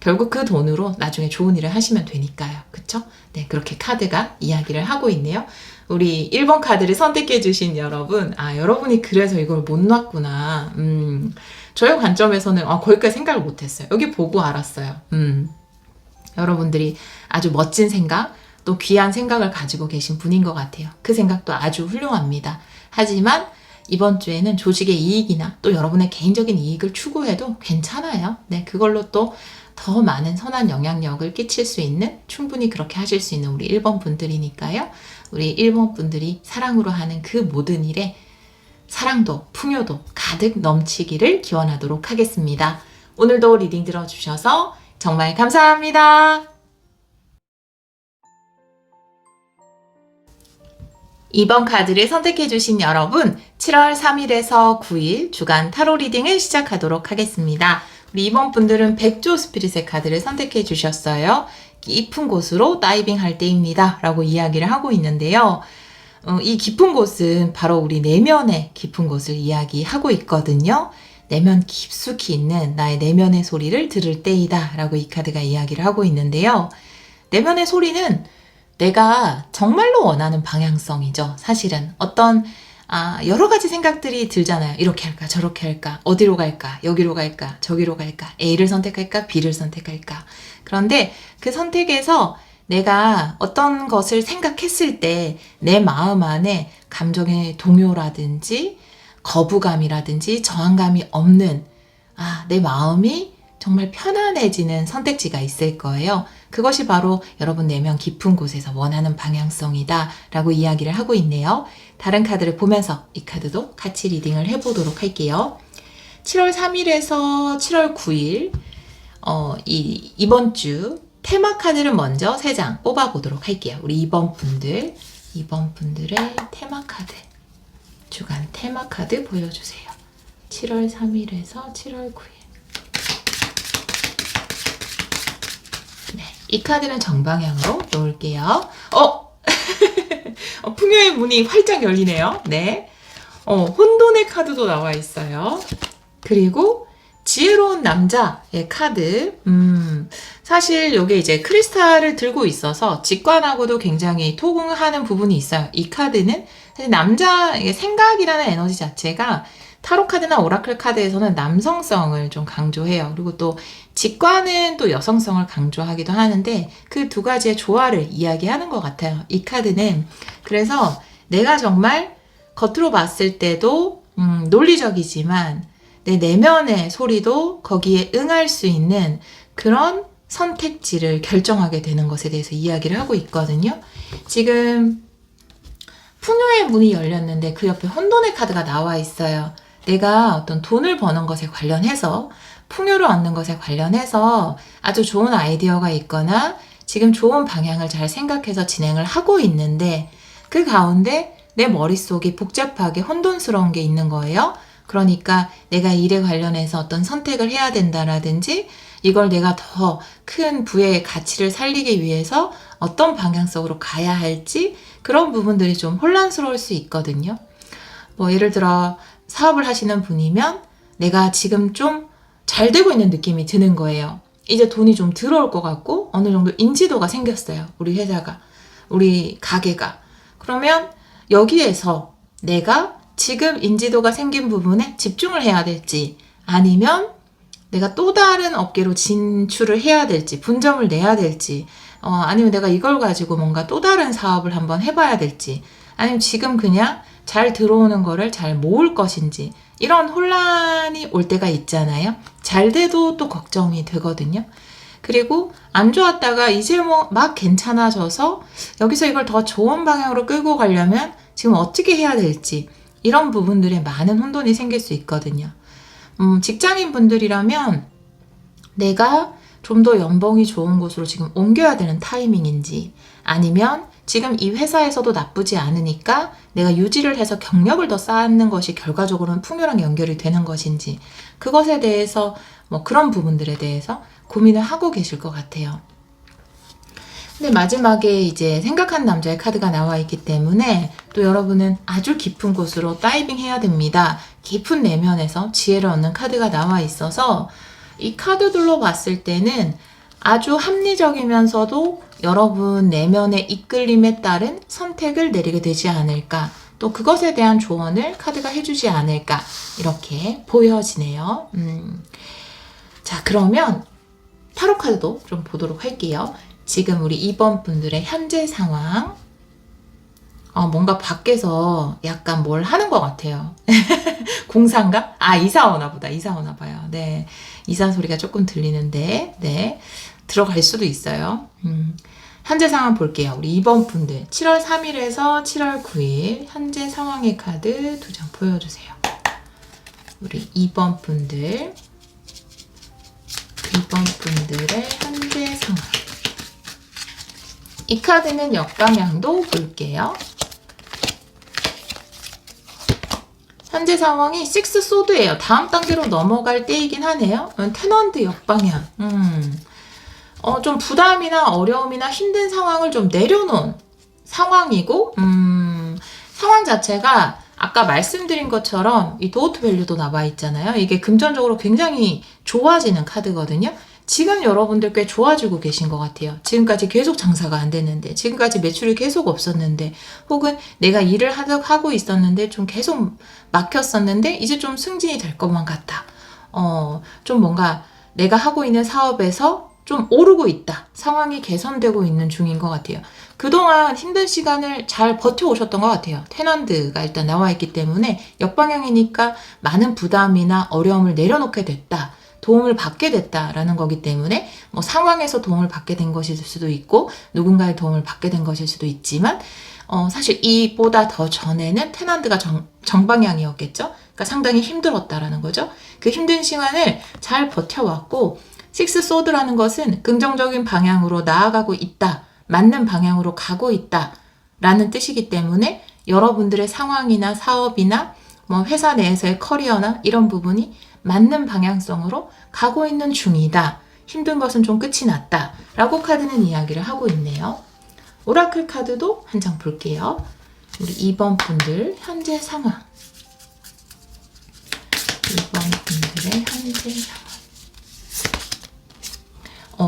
결국 그 돈으로 나중에 좋은 일을 하시면 되니까요. 그쵸? 네, 그렇게 카드가 이야기를 하고 있네요. 우리 1번 카드를 선택해 주신 여러분, 여러분이 그래서 이걸 못 놨구나. 저의 관점에서는 거기까지 생각을 못했어요. 여기 보고 알았어요. 여러분들이 아주 멋진 생각, 또 귀한 생각을 가지고 계신 분인 것 같아요. 그 생각도 아주 훌륭합니다. 하지만 이번 주에는 조직의 이익이나 또 여러분의 개인적인 이익을 추구해도 괜찮아요. 네, 그걸로 또 더 많은 선한 영향력을 끼칠 수 있는, 충분히 그렇게 하실 수 있는 우리 1번 분들이니까요. 우리 1번 분들이 사랑으로 하는 그 모든 일에 사랑도 풍요도 가득 넘치기를 기원하도록 하겠습니다. 오늘도 리딩 들어주셔서 정말 감사합니다. 2번 카드를 선택해주신 여러분, 7월 3일에서 9일 주간 타로 리딩을 시작하도록 하겠습니다. 우리 2번 분들은 백조 스피릿의 카드를 선택해 주셨어요. 깊은 곳으로 다이빙 할 때입니다. 라고 이야기를 하고 있는데요. 이 깊은 곳은 바로 우리 내면의 깊은 곳을 이야기하고 있거든요. 내면 깊숙이 있는 나의 내면의 소리를 들을 때이다. 라고 이 카드가 이야기를 하고 있는데요. 내면의 소리는 내가 정말로 원하는 방향성이죠. 사실은 어떤 여러 가지 생각들이 들잖아요. 이렇게 할까 저렇게 할까, 어디로 갈까, 여기로 갈까, 저기로 갈까, A를 선택할까, B를 선택할까. 그런데 그 선택에서 내가 어떤 것을 생각했을 때 내 마음 안에 감정의 동요라든지 거부감이라든지 저항감이 없는, 내 마음이 정말 편안해지는 선택지가 있을 거예요. 그것이 바로 여러분 내면 깊은 곳에서 원하는 방향성이다 라고 이야기를 하고 있네요. 다른 카드를 보면서 이 카드도 같이 리딩을 해보도록 할게요. 7월 3일에서 7월 9일 이번 주 테마 카드를 먼저 3장 뽑아보도록 할게요. 우리 2번 분들의 테마 카드, 주간 테마 카드 보여주세요. 7월 3일에서 7월 9일. 네, 이 카드는 정방향으로 놓을게요. 풍요의 문이 활짝 열리네요. 네. 혼돈의 카드도 나와 있어요. 그리고 지혜로운 남자의 카드. 사실 이게 이제 크리스탈을 들고 있어서 직관하고도 굉장히 통하는 부분이 있어요. 이 카드는 사실 남자의 생각이라는 에너지 자체가 타로 카드나 오라클 카드에서는 남성성을 좀 강조해요. 그리고 또 직관은 또 여성성을 강조하기도 하는데 그 두 가지의 조화를 이야기하는 것 같아요. 이 카드는. 그래서 내가 정말 겉으로 봤을 때도 논리적이지만 내 내면의 소리도 거기에 응할 수 있는 그런 선택지를 결정하게 되는 것에 대해서 이야기를 하고 있거든요. 지금 풍요의 문이 열렸는데 그 옆에 혼돈의 카드가 나와 있어요. 내가 어떤 돈을 버는 것에 관련해서, 풍요를 얻는 것에 관련해서 아주 좋은 아이디어가 있거나 지금 좋은 방향을 잘 생각해서 진행을 하고 있는데 그 가운데 내 머릿속이 복잡하게 혼돈스러운 게 있는 거예요. 그러니까 내가 일에 관련해서 어떤 선택을 해야 된다라든지 이걸 내가 더 큰 부의 가치를 살리기 위해서 어떤 방향성으로 가야 할지 그런 부분들이 좀 혼란스러울 수 있거든요. 뭐 예를 들어 사업을 하시는 분이면 내가 지금 좀 잘 되고 있는 느낌이 드는 거예요. 이제 돈이 좀 들어올 것 같고 어느 정도 인지도가 생겼어요. 우리 회사가, 우리 가게가. 그러면 여기에서 내가 지금 인지도가 생긴 부분에 집중을 해야 될지 아니면 내가 또 다른 업계로 진출을 해야 될지, 분점을 내야 될지, 아니면 내가 이걸 가지고 뭔가 또 다른 사업을 한번 해봐야 될지, 아니면 지금 그냥 잘 들어오는 거를 잘 모을 것인지, 이런 혼란이 올 때가 있잖아요. 잘 돼도 또 걱정이 되거든요. 그리고 안 좋았다가 이제 뭐 막 괜찮아져서 여기서 이걸 더 좋은 방향으로 끌고 가려면 지금 어떻게 해야 될지, 이런 부분들에 많은 혼돈이 생길 수 있거든요. 직장인 분들이라면 내가 좀 더 연봉이 좋은 곳으로 지금 옮겨야 되는 타이밍인지, 아니면 지금 이 회사에서도 나쁘지 않으니까 내가 유지를 해서 경력을 더 쌓는 것이 결과적으로는 풍요랑 연결이 되는 것인지, 그것에 대해서 뭐 그런 부분들에 대해서 고민을 하고 계실 것 같아요. 근데 마지막에 이제 생각한 남자의 카드가 나와 있기 때문에 또 여러분은 아주 깊은 곳으로 다이빙 해야 됩니다. 깊은 내면에서 지혜를 얻는 카드가 나와 있어서 이 카드들로 봤을 때는 아주 합리적이면서도 여러분 내면의 이끌림에 따른 선택을 내리게 되지 않을까, 또 그것에 대한 조언을 카드가 해주지 않을까, 이렇게 보여지네요. 자, 그러면 타로 카드도 좀 보도록 할게요. 지금 우리 2번 분들의 현재 상황, 뭔가 밖에서 약간 뭘 하는 것 같아요. 공사인가? 이사 오나 보다. 이사 오나 봐요. 네. 이사 소리가 조금 들리는데, 네. 들어갈 수도 있어요. 현재 상황 볼게요. 우리 2번 분들. 7월 3일에서 7월 9일 현재 상황의 카드 2장 보여주세요. 우리 2번 분들. 2번 분들의 현재 상황. 이 카드는 역방향도 볼게요. 현재 상황이 6 소드예요. 다음 단계로 넘어갈 때이긴 하네요. 테넌트 역방향. 좀 부담이나 어려움이나 힘든 상황을 좀 내려놓은 상황이고, 상황 자체가 아까 말씀드린 것처럼 이 도어트 밸류도 나와 있잖아요. 이게 금전적으로 굉장히 좋아지는 카드거든요. 지금 여러분들 꽤 좋아지고 계신 것 같아요. 지금까지 계속 장사가 안 됐는데, 지금까지 매출이 계속 없었는데, 혹은 내가 일을 하고 있었는데 좀 계속 막혔었는데 이제 좀 승진이 될 것만 같다. 좀 뭔가 내가 하고 있는 사업에서 좀 오르고 있다. 상황이 개선되고 있는 중인 것 같아요. 그동안 힘든 시간을 잘 버텨오셨던 것 같아요. 테넌트가 일단 나와 있기 때문에 역방향이니까 많은 부담이나 어려움을 내려놓게 됐다. 도움을 받게 됐다라는 거기 때문에 뭐 상황에서 도움을 받게 된 것일 수도 있고 누군가의 도움을 받게 된 것일 수도 있지만 사실 이보다 더 전에는 테넌트가 정방향이었겠죠. 그러니까 상당히 힘들었다라는 거죠. 그 힘든 시간을 잘 버텨왔고 6 소드라는 것은 긍정적인 방향으로 나아가고 있다. 맞는 방향으로 가고 있다. 라는 뜻이기 때문에 여러분들의 상황이나 사업이나 뭐 회사 내에서의 커리어나 이런 부분이 맞는 방향성으로 가고 있는 중이다. 힘든 것은 좀 끝이 났다. 라고 카드는 이야기를 하고 있네요. 오라클 카드도 한 장 볼게요. 우리 2번 분들 현재 상황. 2번 분들의 현재 상황.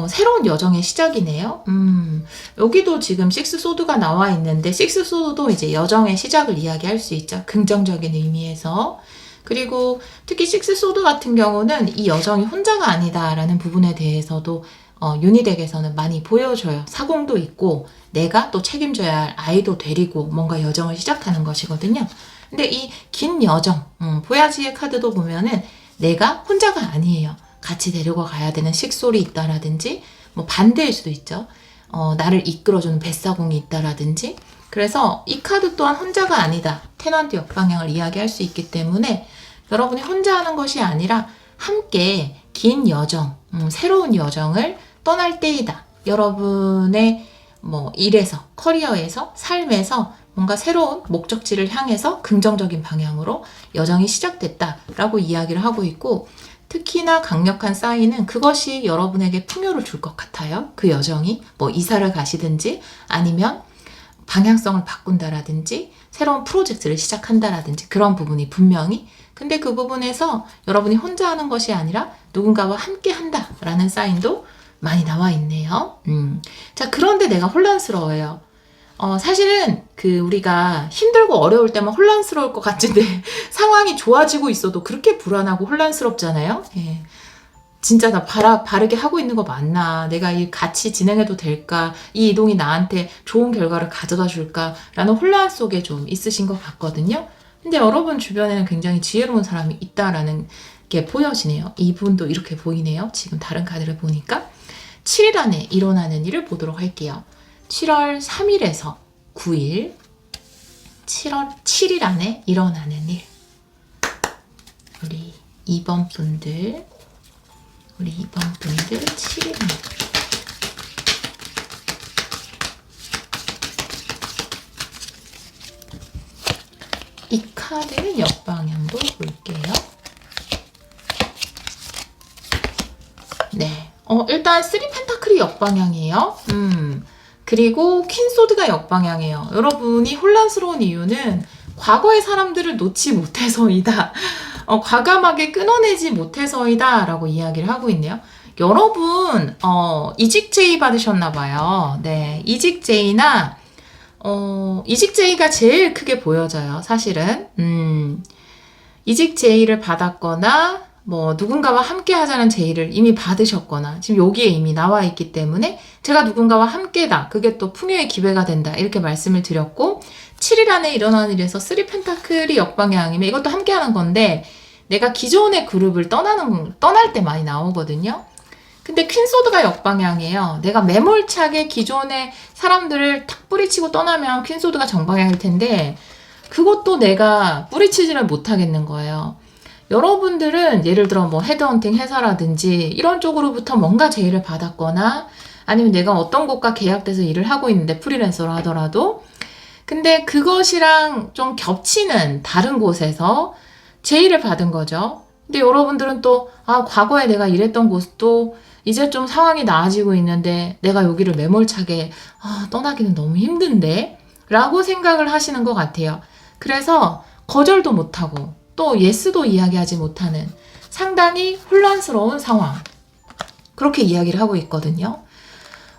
새로운 여정의 시작이네요. 여기도 지금 6 소드가 나와 있는데 6 소드도 이제 여정의 시작을 이야기할 수 있죠. 긍정적인 의미에서. 그리고 특히 6 소드 같은 경우는 이 여정이 혼자가 아니다라는 부분에 대해서도 유니덱에서는 많이 보여줘요. 사공도 있고 내가 또 책임져야 할 아이도 데리고 뭔가 여정을 시작하는 것이거든요. 근데 이 긴 여정, 보야지의 카드도 보면은 내가 혼자가 아니에요. 같이 데리고 가야 되는 식솔이 있다라든지, 뭐 반대일 수도 있죠. 나를 이끌어주는 뱃사공이 있다라든지. 그래서 이 카드 또한 혼자가 아니다. 테넌트 역방향을 이야기할 수 있기 때문에 여러분이 혼자 하는 것이 아니라 함께 긴 여정, 새로운 여정을 떠날 때이다. 여러분의 뭐 일에서, 커리어에서, 삶에서 뭔가 새로운 목적지를 향해서 긍정적인 방향으로 여정이 시작됐다라고 이야기를 하고 있고, 특히나 강력한 사인은 그것이 여러분에게 풍요를 줄 것 같아요. 그 여정이 뭐 이사를 가시든지 아니면 방향성을 바꾼다라든지 새로운 프로젝트를 시작한다라든지 그런 부분이 분명히, 근데 그 부분에서 여러분이 혼자 하는 것이 아니라 누군가와 함께 한다라는 사인도 많이 나와 있네요. 자, 그런데 내가 혼란스러워요. 사실은 우리가 힘들고 어려울 때만 혼란스러울 것 같은데 상황이 좋아지고 있어도 그렇게 불안하고 혼란스럽잖아요. 예. 진짜 나 바르게 하고 있는 거 맞나? 내가 이 같이 진행해도 될까? 이 이동이 나한테 좋은 결과를 가져다 줄까? 라는 혼란 속에 좀 있으신 것 같거든요. 근데 여러분 주변에는 굉장히 지혜로운 사람이 있다라는 게 보여지네요. 이분도 이렇게 보이네요. 지금 다른 카드를 보니까. 7일 안에 일어나는 일을 보도록 할게요. 7월 3일에서 9일, 7일 안에 일어나는 일. 우리 2번 분들 7일 안에. 이 카드는 역방향도 볼게요. 네. 일단 3 펜타클이 역방향이에요. 그리고 퀸소드가 역방향이에요. 여러분이 혼란스러운 이유는 과거의 사람들을 놓지 못해서이다. 과감하게 끊어내지 못해서이다 라고 이야기를 하고 있네요. 여러분 이직제의 받으셨나봐요. 네, 이직제의나 이직제의가 제일 크게 보여져요. 사실은 이직제의를 받았거나 뭐 누군가와 함께 하자는 제의를 이미 받으셨거나 지금 여기에 이미 나와 있기 때문에 제가 누군가와 함께다. 그게 또 풍요의 기회가 된다. 이렇게 말씀을 드렸고, 7일 안에 일어나는 일에서 3 펜타클이 역방향이면 이것도 함께 하는 건데 내가 기존의 그룹을 떠날 때 많이 나오거든요. 근데 퀸소드가 역방향이에요. 내가 매몰차게 기존의 사람들을 탁 뿌리치고 떠나면 퀸소드가 정방향일 텐데 그것도 내가 뿌리치지를 못하겠는 거예요. 여러분들은 예를 들어 뭐 헤드헌팅 회사라든지 이런 쪽으로부터 뭔가 제의를 받았거나 아니면 내가 어떤 곳과 계약돼서 일을 하고 있는데 프리랜서로 하더라도, 근데 그것이랑 좀 겹치는 다른 곳에서 제의를 받은 거죠. 근데 여러분들은 또 과거에 내가 일했던 곳도 이제 좀 상황이 나아지고 있는데 내가 여기를 매몰차게 떠나기는 너무 힘든데 라고 생각을 하시는 것 같아요. 그래서 거절도 못하고 또 예스도 이야기하지 못하는 상당히 혼란스러운 상황, 그렇게 이야기를 하고 있거든요.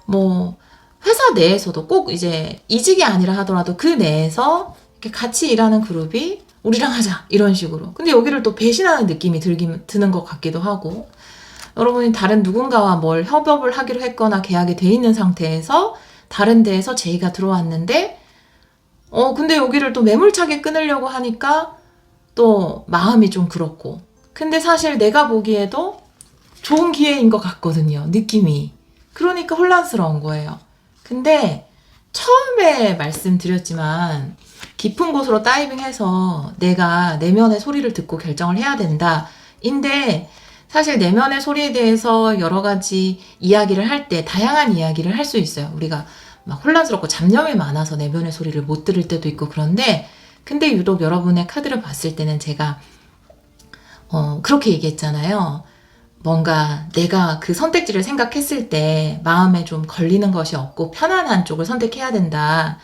뭐 회사 내에서도 꼭 이제 이직이 아니라 하더라도 그 내에서 이렇게 같이 일하는 그룹이 우리랑 하자 이런 식으로, 근데 여기를 또 배신하는 느낌이 드는 것 같기도 하고, 여러분이 다른 누군가와 뭘 협업을 하기로 했거나 계약이 돼 있는 상태에서 다른 데에서 제의가 들어왔는데 근데 여기를 또 매몰차게 끊으려고 하니까 또 마음이 좀 그렇고, 근데 사실 내가 보기에도 좋은 기회인 것 같거든요, 느낌이. 그러니까 혼란스러운 거예요. 근데 처음에 말씀드렸지만 깊은 곳으로 다이빙해서 내가 내면의 소리를 듣고 결정을 해야 된다 인데, 사실 내면의 소리에 대해서 여러 가지 이야기를 할 때 다양한 이야기를 할 수 있어요. 우리가 막 혼란스럽고 잡념이 많아서 내면의 소리를 못 들을 때도 있고, 그런데 근데 유독 여러분의 카드를 봤을 때는 제가 그렇게 얘기했잖아요. 뭔가 내가 그 선택지를 생각했을 때 마음에 좀 걸리는 것이 없고 편안한 쪽을 선택해야 된다.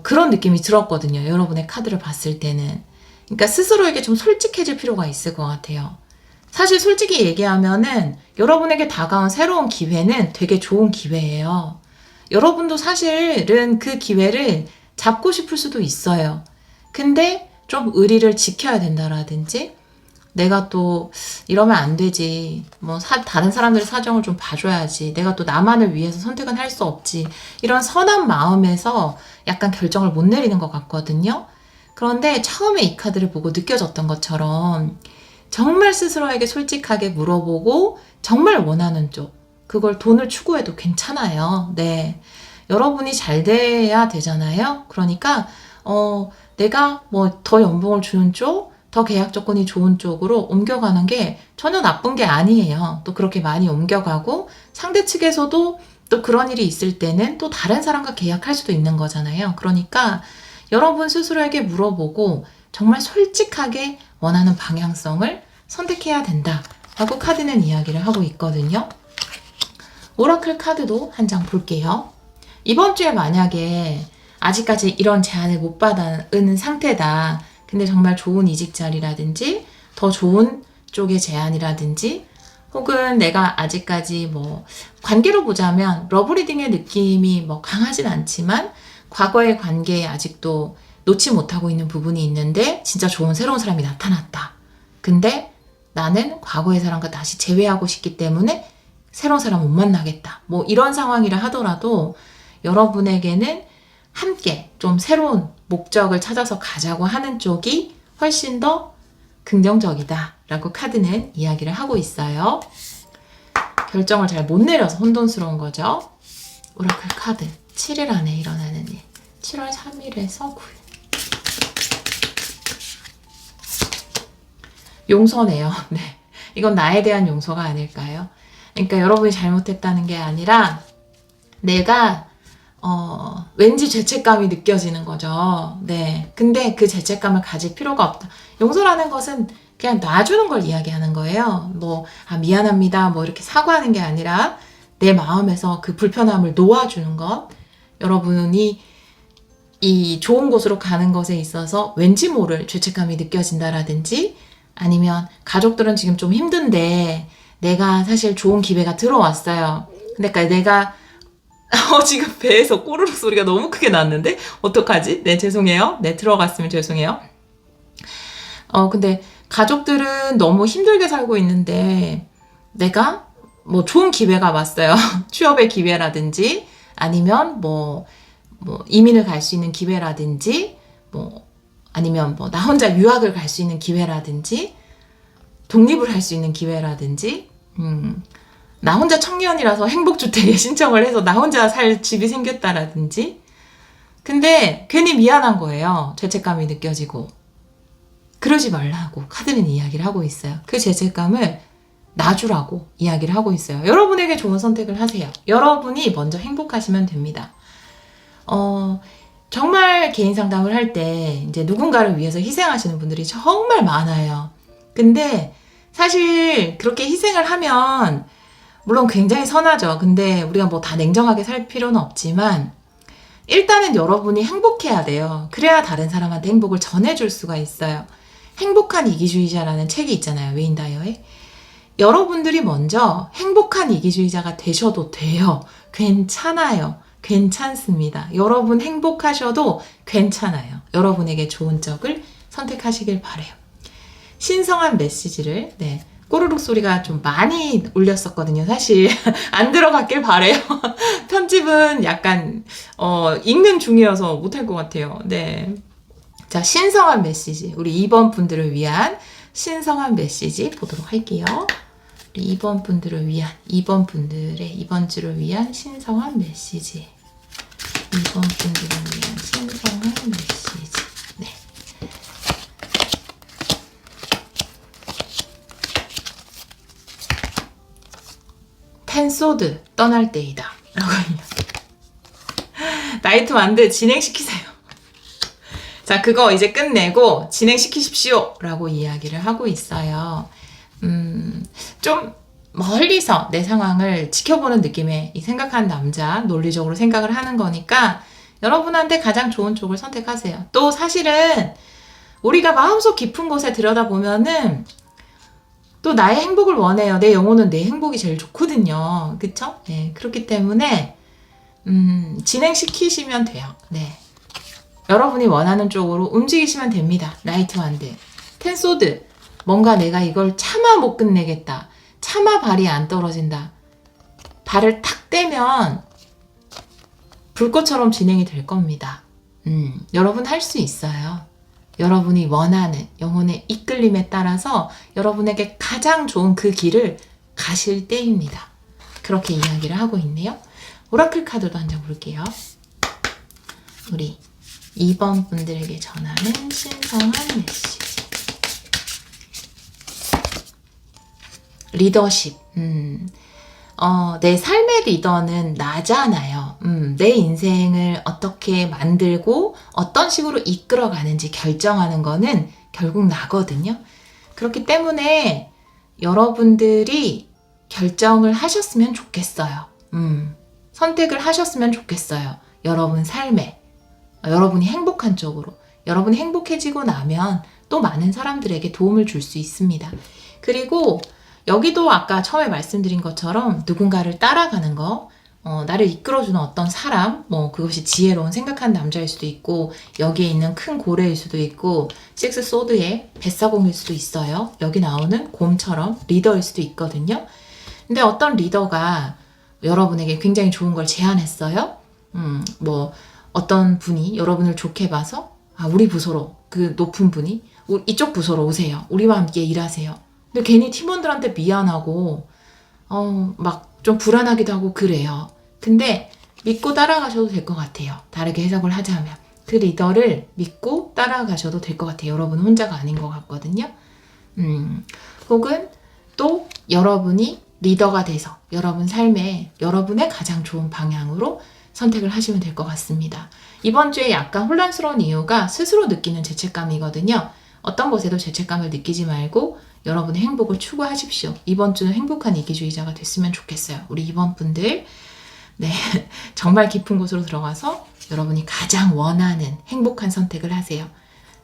그런 느낌이 들었거든요. 여러분의 카드를 봤을 때는. 그러니까 스스로에게 좀 솔직해질 필요가 있을 것 같아요. 사실 솔직히 얘기하면은 여러분에게 다가온 새로운 기회는 되게 좋은 기회예요. 여러분도 사실은 그 기회를 잡고 싶을 수도 있어요. 근데 좀 의리를 지켜야 된다라든지, 내가 또 이러면 안 되지, 뭐 다른 사람들의 사정을 좀 봐줘야지, 내가 또 나만을 위해서 선택은 할 수 없지, 이런 선한 마음에서 약간 결정을 못 내리는 것 같거든요. 그런데 처음에 이 카드를 보고 느껴졌던 것처럼 정말 스스로에게 솔직하게 물어보고 정말 원하는 쪽, 그걸 돈을 추구해도 괜찮아요. 네. 여러분이 잘 돼야 되잖아요. 그러니까 내가 뭐 더 연봉을 주는 쪽, 더 계약 조건이 좋은 쪽으로 옮겨가는 게 전혀 나쁜 게 아니에요. 또 그렇게 많이 옮겨가고 상대 측에서도 또 그런 일이 있을 때는 또 다른 사람과 계약할 수도 있는 거잖아요. 그러니까 여러분 스스로에게 물어보고 정말 솔직하게 원하는 방향성을 선택해야 된다라고 카드는 이야기를 하고 있거든요. 오라클 카드도 한 장 볼게요. 이번 주에 만약에 아직까지 이런 제안을 못 받은 상태다. 근데 정말 좋은 이직 자리라든지 더 좋은 쪽의 제안이라든지 혹은 내가 아직까지 뭐 관계로 보자면 러브리딩의 느낌이 뭐 강하진 않지만 과거의 관계에 아직도 놓지 못하고 있는 부분이 있는데 진짜 좋은 새로운 사람이 나타났다. 근데 나는 과거의 사람과 다시 재회하고 싶기 때문에 새로운 사람 못 만나겠다. 뭐 이런 상황이라 하더라도 여러분에게는 함께 좀 새로운 목적을 찾아서 가자고 하는 쪽이 훨씬 더 긍정적이다 라고 카드는 이야기를 하고 있어요. 결정을 잘 못 내려서 혼돈스러운 거죠. 오라클 카드 7일 안에 일어나는 일. 7월 3일에서 9일. 용서네요. 네. 이건 나에 대한 용서가 아닐까요? 그러니까 여러분이 잘못했다는 게 아니라 내가 왠지 죄책감이 느껴지는 거죠. 네. 근데 그 죄책감을 가질 필요가 없다. 용서라는 것은 그냥 놔주는 걸 이야기하는 거예요. 뭐, 미안합니다. 뭐 이렇게 사과하는 게 아니라 내 마음에서 그 불편함을 놓아주는 것. 여러분이 이 좋은 곳으로 가는 것에 있어서 왠지 모를 죄책감이 느껴진다라든지 아니면 가족들은 지금 좀 힘든데 내가 사실 좋은 기회가 들어왔어요. 근데 내가 지금 배에서 꼬르륵 소리가 너무 크게 났는데 어떡하지? 네, 죄송해요. 네, 들어갔으면 죄송해요. 근데 가족들은 너무 힘들게 살고 있는데 내가 뭐 좋은 기회가 왔어요. 취업의 기회라든지 아니면 뭐 이민을 갈 수 있는 기회라든지 뭐 아니면 뭐 나 혼자 유학을 갈 수 있는 기회라든지 독립을 할 수 있는 기회라든지 나 혼자 청년이라서 행복주택에 신청을 해서 나 혼자 살 집이 생겼다라든지 근데 괜히 미안한 거예요. 죄책감이 느껴지고 그러지 말라고 카드는 이야기를 하고 있어요. 그 죄책감을 놔주라고 이야기를 하고 있어요. 여러분에게 좋은 선택을 하세요. 여러분이 먼저 행복하시면 됩니다. 정말 개인 상담을 할 때 이제 누군가를 위해서 희생하시는 분들이 정말 많아요. 근데 사실 그렇게 희생을 하면 물론 굉장히 선하죠. 근데 우리가 뭐 다 냉정하게 살 필요는 없지만 일단은 여러분이 행복해야 돼요. 그래야 다른 사람한테 행복을 전해줄 수가 있어요. 행복한 이기주의자라는 책이 있잖아요. 웨인 다이어의. 여러분들이 먼저 행복한 이기주의자가 되셔도 돼요. 괜찮아요. 괜찮습니다. 여러분 행복하셔도 괜찮아요. 여러분에게 좋은 쪽을 선택하시길 바래요. 신성한 메시지를 꼬르륵 소리가 좀 많이 울렸었거든요. 사실 안 들어갔길 바래요. 편집은 약간 읽는 중이어서 못할 것 같아요. 네. 자, 신성한 메시지. 우리 2번 분들을 위한 신성한 메시지 보도록 할게요. 우리 2번 분들을 위한 2번 분들의 이번 주를 위한 신성한 메시지. 2번 분들을 위한 신성한 메시지. 네. 텐소드 떠날 때이다. 라고 나이트 완드 진행시키세요. 자, 그거 이제 끝내고 진행시키십시오. 라고 이야기를 하고 있어요. 좀 멀리서 내 상황을 지켜보는 느낌의 이 생각하는 남자, 논리적으로 생각을 하는 거니까 여러분한테 가장 좋은 쪽을 선택하세요. 또 사실은 우리가 마음속 깊은 곳에 들여다보면은 또 나의 행복을 원해요. 내 영혼은 내 행복이 제일 좋거든요. 그쵸? 네, 그렇기 때문에 진행시키시면 돼요. 네. 여러분이 원하는 쪽으로 움직이시면 됩니다. 나이트 완드. 텐소드. 뭔가 내가 이걸 차마 못 끝내겠다. 차마 발이 안 떨어진다. 발을 탁 떼면 불꽃처럼 진행이 될 겁니다. 여러분 할 수 있어요. 여러분이 원하는 영혼의 이끌림에 따라서 여러분에게 가장 좋은 그 길을 가실 때입니다. 그렇게 이야기를 하고 있네요. 오라클 카드도 한 장 볼게요. 우리 2번 분들에게 전하는 신성한 메시지. 리더십. 내 삶의 리더는 나잖아요. 내 인생을 어떻게 만들고 어떤 식으로 이끌어가는지 결정하는 거는 결국 나거든요. 그렇기 때문에 여러분들이 결정을 하셨으면 좋겠어요. 선택을 하셨으면 좋겠어요. 여러분 삶에. 여러분이 행복한 쪽으로. 여러분이 행복해지고 나면 또 많은 사람들에게 도움을 줄 수 있습니다. 그리고 여기도 아까 처음에 말씀드린 것처럼 누군가를 따라가는 거, 나를 이끌어주는 어떤 사람, 그것이 지혜로운 생각하는 남자일 수도 있고, 여기에 있는 큰 고래일 수도 있고, 식스 소드의 뱃사공일 수도 있어요. 여기 나오는 곰처럼 리더일 수도 있거든요. 근데 어떤 리더가 여러분에게 굉장히 좋은 걸 제안했어요. 어떤 분이 여러분을 좋게 봐서, 우리 부서로, 그 높은 분이, 이쪽 부서로 오세요. 우리와 함께 일하세요. 근데 괜히 팀원들한테 미안하고 막 좀 불안하기도 하고 그래요. 근데 믿고 따라가셔도 될 것 같아요. 다르게 해석을 하자면 그 리더를 믿고 따라가셔도 될 것 같아요. 여러분 혼자가 아닌 것 같거든요. 혹은 또 여러분이 리더가 돼서 여러분 삶에 여러분의 가장 좋은 방향으로 선택을 하시면 될 것 같습니다. 이번 주에 약간 혼란스러운 이유가 스스로 느끼는 죄책감이거든요. 어떤 것에도 죄책감을 느끼지 말고 여러분의 행복을 추구하십시오. 이번 주는 행복한 이기주의자가 됐으면 좋겠어요. 우리 이번 분들 정말 깊은 곳으로 들어가서 여러분이 가장 원하는 행복한 선택을 하세요.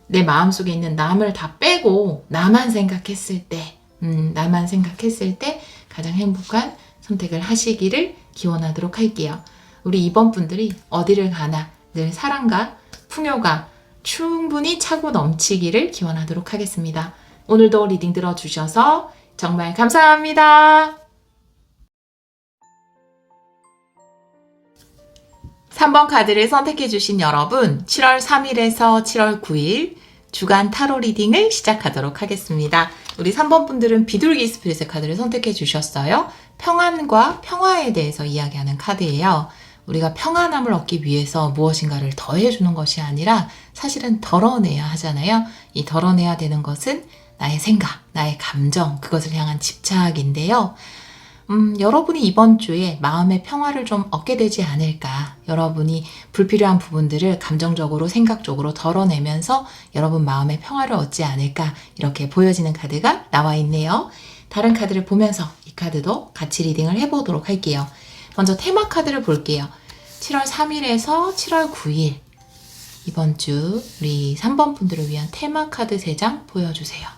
내 마음속에 있는 남을 다 빼고 나만 생각했을 때 가장 행복한 선택을 하시기를 기원하도록 할게요. 우리 이번 분들이 어디를 가나 늘 사랑과 풍요가 충분히 차고 넘치기를 기원하도록 하겠습니다. 오늘도 리딩 들어주셔서 정말 감사합니다. 3번 카드를 선택해주신 여러분, 7월 3일에서 7월 9일 주간 타로 리딩을 시작하도록 하겠습니다. 우리 3번 분들은 비둘기 스피릿의 카드를 선택해 주셨어요. 평안과 평화에 대해서 이야기하는 카드예요. 우리가 평안함을 얻기 위해서 무엇인가를 더해주는 것이 아니라 사실은 덜어내야 하잖아요. 이 덜어내야 되는 것은 나의 생각, 나의 감정, 그것을 향한 집착인데요. 여러분이 이번 주에 마음의 평화를 좀 얻게 되지 않을까. 여러분이 불필요한 부분들을 감정적으로, 생각적으로 덜어내면서 여러분 마음의 평화를 얻지 않을까. 이렇게 보여지는 카드가 나와 있네요. 다른 카드를 보면서 이 카드도 같이 리딩을 해보도록 할게요. 먼저 테마 카드를 볼게요. 7월 3일에서 7월 9일. 이번 주 우리 3번 분들을 위한 테마 카드 3장 보여주세요.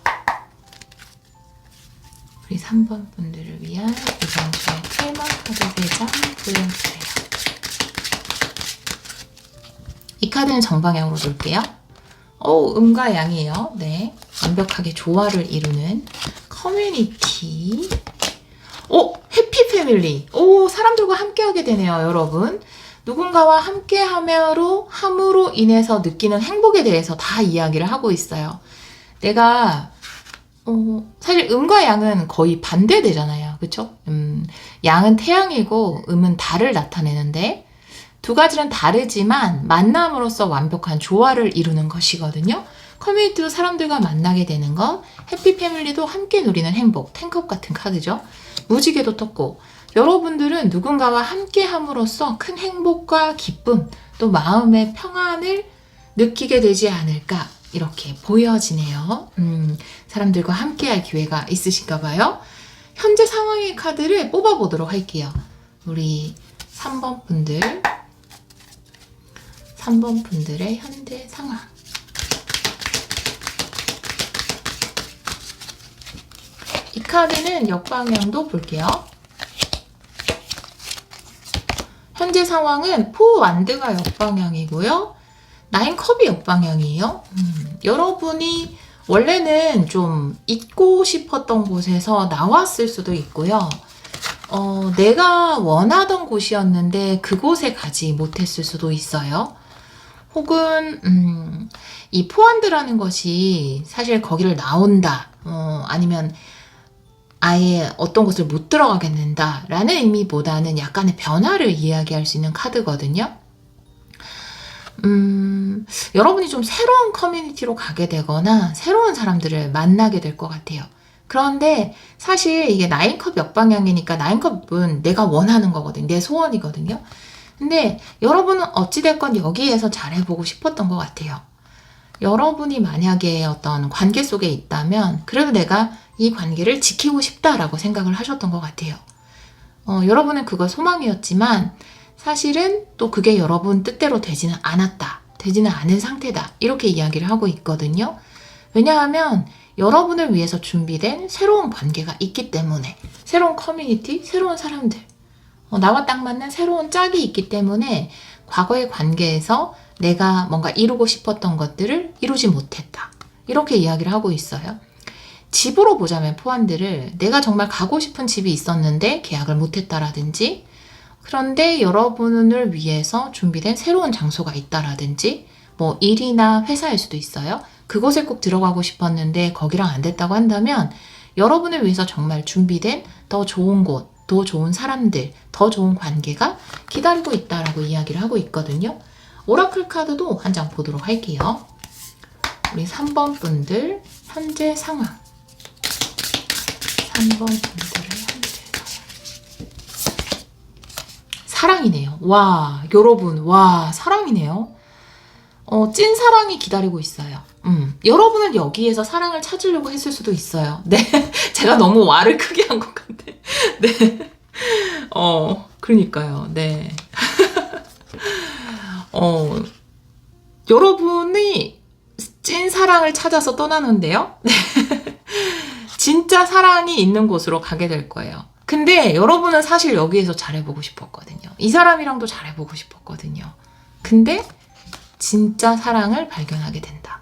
우리 3번 분들을 위한 이번 주의 테마 카드 3장 보여주세요. 이 카드는 정방향으로 놓을게요. 음과 양이에요. 네, 완벽하게 조화를 이루는 커뮤니티. 해피 패밀리. 사람들과 함께하게 되네요, 여러분. 누군가와 함께함으로 인해서 느끼는 행복에 대해서 다 이야기를 하고 있어요. 내가 사실 음과 양은 거의 반대되잖아요. 그쵸? 양은 태양이고 음은 달을 나타내는데 두 가지는 다르지만 만남으로써 완벽한 조화를 이루는 것이거든요. 커뮤니티도 사람들과 만나게 되는 것, 해피 패밀리도 함께 누리는 행복, 탱컵 같은 카드죠. 무지개도 떴고, 여러분들은 누군가와 함께 함으로써 큰 행복과 기쁨, 또 마음의 평안을 느끼게 되지 않을까, 이렇게 보여지네요. 사람들과 함께 할 기회가 있으신가 봐요. 현재 상황의 카드를 뽑아보도록 할게요. 우리 3번 분들의 현재 상황. 이 카드는 역방향도 볼게요. 현재 상황은 포 완드가 역방향이고요. 9컵이 역방향이에요. 여러분이 원래는 좀 있고 싶었던 곳에서 나왔을 수도 있고요. 내가 원하던 곳이었는데 그곳에 가지 못했을 수도 있어요. 혹은 이 포안드라는 것이 사실 거기를 나온다, 아니면 아예 어떤 곳을 못 들어가게 된다라는 의미보다는 약간의 변화를 이야기할 수 있는 카드거든요. 여러분이 좀 새로운 커뮤니티로 가게 되거나 새로운 사람들을 만나게 될 것 같아요. 그런데 사실 이게 9컵 역방향이니까 9컵은 내가 원하는 거거든요. 내 소원이거든요. 근데 여러분은 어찌됐건 여기에서 잘해보고 싶었던 것 같아요. 여러분이 만약에 어떤 관계 속에 있다면 그래도 내가 이 관계를 지키고 싶다라고 생각을 하셨던 것 같아요. 여러분은 그거 소망이었지만 사실은 또 그게 여러분 뜻대로 되지는 않았다. 되지는 않은 상태다. 이렇게 이야기를 하고 있거든요. 왜냐하면 여러분을 위해서 준비된 새로운 관계가 있기 때문에, 새로운 커뮤니티, 새로운 사람들, 나와 딱 맞는 새로운 짝이 있기 때문에 과거의 관계에서 내가 뭔가 이루고 싶었던 것들을 이루지 못했다. 이렇게 이야기를 하고 있어요. 집으로 보자면 포안드를 내가 정말 가고 싶은 집이 있었는데 계약을 못했다라든지, 그런데 여러분을 위해서 준비된 새로운 장소가 있다라든지, 뭐 일이나 회사일 수도 있어요. 그곳에 꼭 들어가고 싶었는데 거기랑 안 됐다고 한다면 여러분을 위해서 정말 준비된 더 좋은 곳, 더 좋은 사람들, 더 좋은 관계가 기다리고 있다라고 이야기를 하고 있거든요. 오라클 카드도 한 장 보도록 할게요. 우리 3번 분들 현재 상황. 3번 분들의 현재 상황. 사랑이네요. 와, 여러분, 와, 사랑이네요. 찐 사랑이 기다리고 있어요. 여러분은 여기에서 사랑을 찾으려고 했을 수도 있어요. 네. 제가 너무 와를 크게 한 것 같아. 네. 그러니까요. 네. 여러분이 찐 사랑을 찾아서 떠나는데요. 네. 진짜 사랑이 있는 곳으로 가게 될 거예요. 근데 여러분은 사실 여기에서 잘해보고 싶었거든요. 이 사람이랑도 잘해보고 싶었거든요. 근데 진짜 사랑을 발견하게 된다.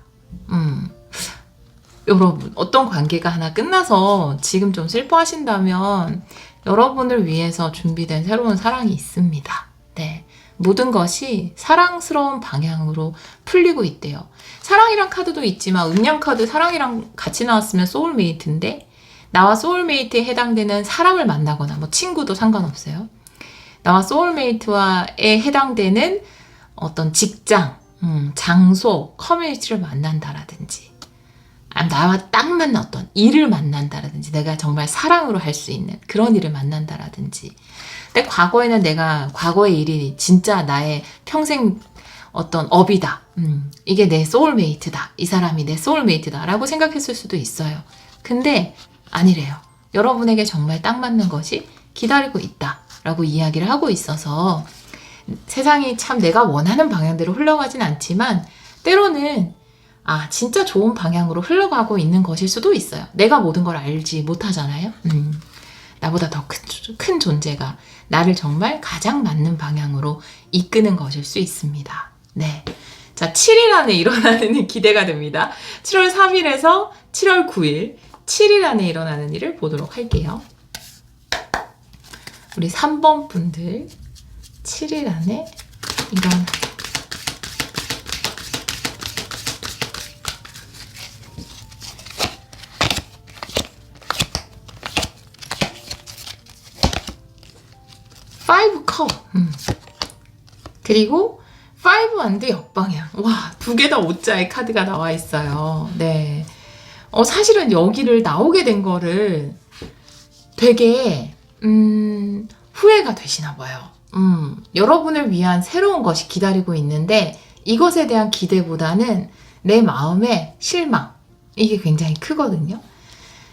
여러분, 어떤 관계가 하나 끝나서 지금 좀 슬퍼하신다면 여러분을 위해서 준비된 새로운 사랑이 있습니다. 네. 모든 것이 사랑스러운 방향으로 풀리고 있대요. 사랑이란 카드도 있지만 음양 카드 사랑이랑 같이 나왔으면 소울메이트인데, 나와 소울메이트에 해당되는 사람을 만나거나 뭐 친구도 상관없어요. 나와 소울메이트와에 해당되는 어떤 직장, 장소, 커뮤니티를 만난다라든지, 나와 딱 맞는 어떤 일을 만난다라든지, 내가 정말 사랑으로 할 수 있는 그런 일을 만난다라든지, 근데 과거에는 내가 과거의 일이 진짜 나의 평생 어떤 업이다. 이게 내 소울메이트다. 이 사람이 내 소울메이트다. 라고 생각했을 수도 있어요. 근데 아니래요. 여러분에게 정말 딱 맞는 것이 기다리고 있다. 라고 이야기를 하고 있어서 세상이 참 내가 원하는 방향대로 흘러가진 않지만 때로는 진짜 좋은 방향으로 흘러가고 있는 것일 수도 있어요. 내가 모든 걸 알지 못하잖아요. 나보다 더 큰 존재가 나를 정말 가장 맞는 방향으로 이끄는 것일 수 있습니다. 네. 자, 7일 안에 일어나는 일 기대가 됩니다. 7월 3일에서 7월 9일, 7일 안에 일어나는 일을 보도록 할게요. 우리 3번 분들, 7일 안에 일어나는 일. 컵. 그리고 5&, 역방향. 와, 두 개 다 5자의 카드가 나와 있어요. 네. 사실은 여기를 나오게 된 거를 되게, 후회가 되시나 봐요. 여러분을 위한 새로운 것이 기다리고 있는데 이것에 대한 기대보다는 내 마음의 실망. 이게 굉장히 크거든요.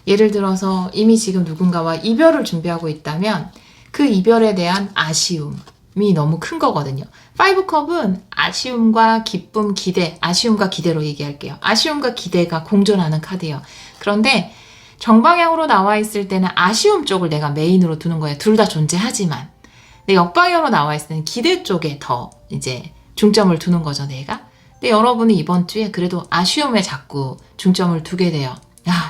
예를 들어서 이미 지금 누군가와 이별을 준비하고 있다면 그 이별에 대한 아쉬움이 너무 큰 거거든요. 5컵은 아쉬움과 기쁨, 기대, 아쉬움과 기대로 얘기할게요. 아쉬움과 기대가 공존하는 카드예요. 그런데 정방향으로 나와 있을 때는 아쉬움 쪽을 내가 메인으로 두는 거예요. 둘 다 존재하지만. 근데 역방향으로 나와 있을 때는 기대 쪽에 더 이제 중점을 두는 거죠, 내가. 근데 여러분은 이번 주에 그래도 아쉬움에 자꾸 중점을 두게 돼요.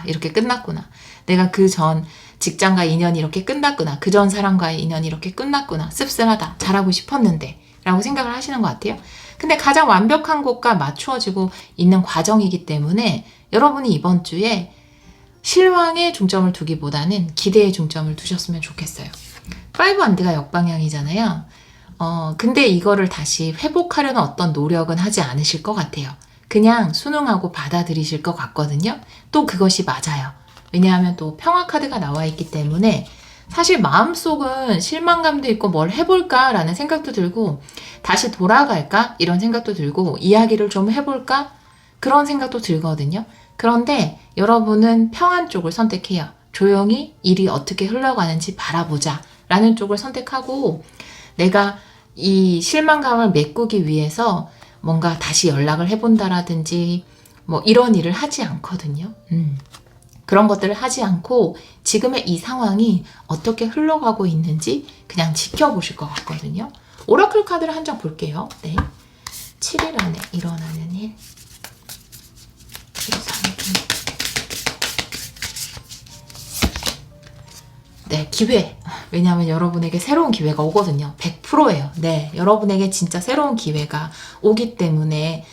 이렇게 끝났구나. 내가 그 전 직장과 인연이 이렇게 끝났구나. 그 전 사람과의 인연이 이렇게 끝났구나. 씁쓸하다. 잘하고 싶었는데. 라고 생각을 하시는 것 같아요. 근데 가장 완벽한 곳과 맞추어지고 있는 과정이기 때문에 여러분이 이번 주에 실망에 중점을 두기보다는 기대에 중점을 두셨으면 좋겠어요. 5안드가 역방향이잖아요. 근데 이거를 다시 회복하려는 어떤 노력은 하지 않으실 것 같아요. 그냥 순응하고 받아들이실 것 같거든요. 또 그것이 맞아요. 왜냐하면 또 평화 카드가 나와 있기 때문에 사실 마음속은 실망감도 있고 뭘 해볼까 라는 생각도 들고 다시 돌아갈까 이런 생각도 들고 이야기를 좀 해볼까 그런 생각도 들거든요. 그런데 여러분은 평안 쪽을 선택해요. 조용히 일이 어떻게 흘러가는지 바라보자 라는 쪽을 선택하고 내가 이 실망감을 메꾸기 위해서 뭔가 다시 연락을 해본다라든지 뭐 이런 일을 하지 않거든요. 그런 것들을 하지 않고 지금의 이 상황이 어떻게 흘러가고 있는지 그냥 지켜보실 것 같거든요. 오라클 카드를 한 장 볼게요. 네. 7일 안에 일어나는 일. 네, 기회. 왜냐하면 여러분에게 새로운 기회가 오거든요. 100%예요. 네, 여러분에게 진짜 새로운 기회가 오기 때문에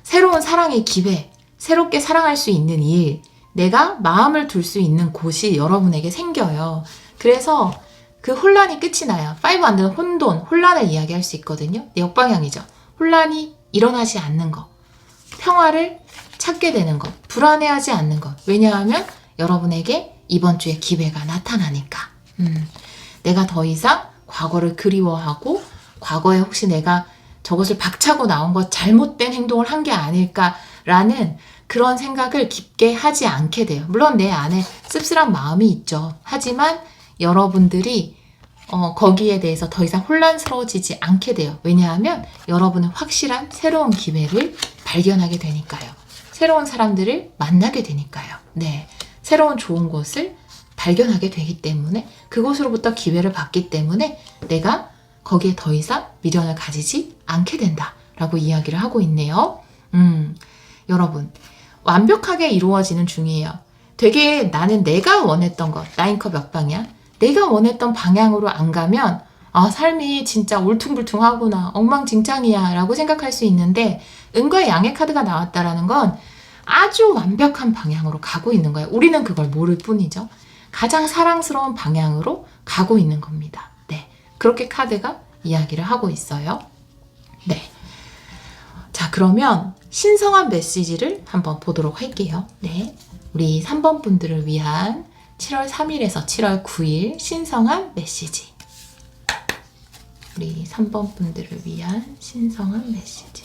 새로운 사랑의 기회, 새롭게 사랑할 수 있는 일, 내가 마음을 둘 수 있는 곳이 여러분에게 생겨요. 그래서 그 혼란이 끝이 나요. 5안드는 혼돈, 혼란을 이야기할 수 있거든요. 역방향이죠. 혼란이 일어나지 않는 것, 평화를 찾게 되는 것, 불안해하지 않는 것. 왜냐하면 여러분에게 이번 주에 기회가 나타나니까. 내가 더 이상 과거를 그리워하고 과거에 혹시 내가 저것을 박차고 나온 것 잘못된 행동을 한 게 아닐까라는 그런 생각을 깊게 하지 않게 돼요. 물론 내 안에 씁쓸한 마음이 있죠. 하지만 여러분들이 거기에 대해서 더 이상 혼란스러워지지 않게 돼요. 왜냐하면 여러분은 확실한 새로운 기회를 발견하게 되니까요. 새로운 사람들을 만나게 되니까요. 네, 새로운 좋은 곳을 발견하게 되기 때문에 그곳으로부터 기회를 받기 때문에 내가 거기에 더 이상 미련을 가지지 않게 된다라고 이야기를 하고 있네요. 여러분 완벽하게 이루어지는 중이에요. 되게 나는 내가 원했던 것, 9컵 역방향, 내가 원했던 방향으로 안 가면 삶이 진짜 울퉁불퉁하구나, 엉망진창이야 라고 생각할 수 있는데 은과의 양의 카드가 나왔다라는 건 아주 완벽한 방향으로 가고 있는 거예요. 우리는 그걸 모를 뿐이죠. 가장 사랑스러운 방향으로 가고 있는 겁니다. 네, 그렇게 카드가 이야기를 하고 있어요. 네. 자, 그러면 신성한 메시지를 한번 보도록 할게요. 네, 우리 3번 분들을 위한 7월 3일에서 7월 9일 신성한 메시지. 우리 3번 분들을 위한 신성한 메시지.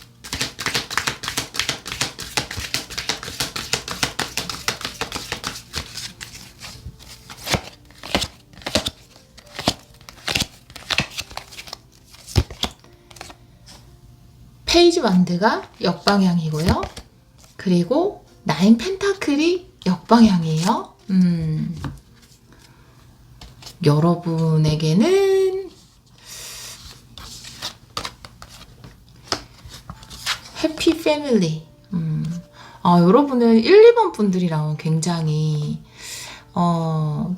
페이지 완드가 역방향이고요. 그리고 9 펜타클이 역방향이에요. 여러분에게는 해피 패밀리. 여러분은 1, 2번 분들이랑은 굉장히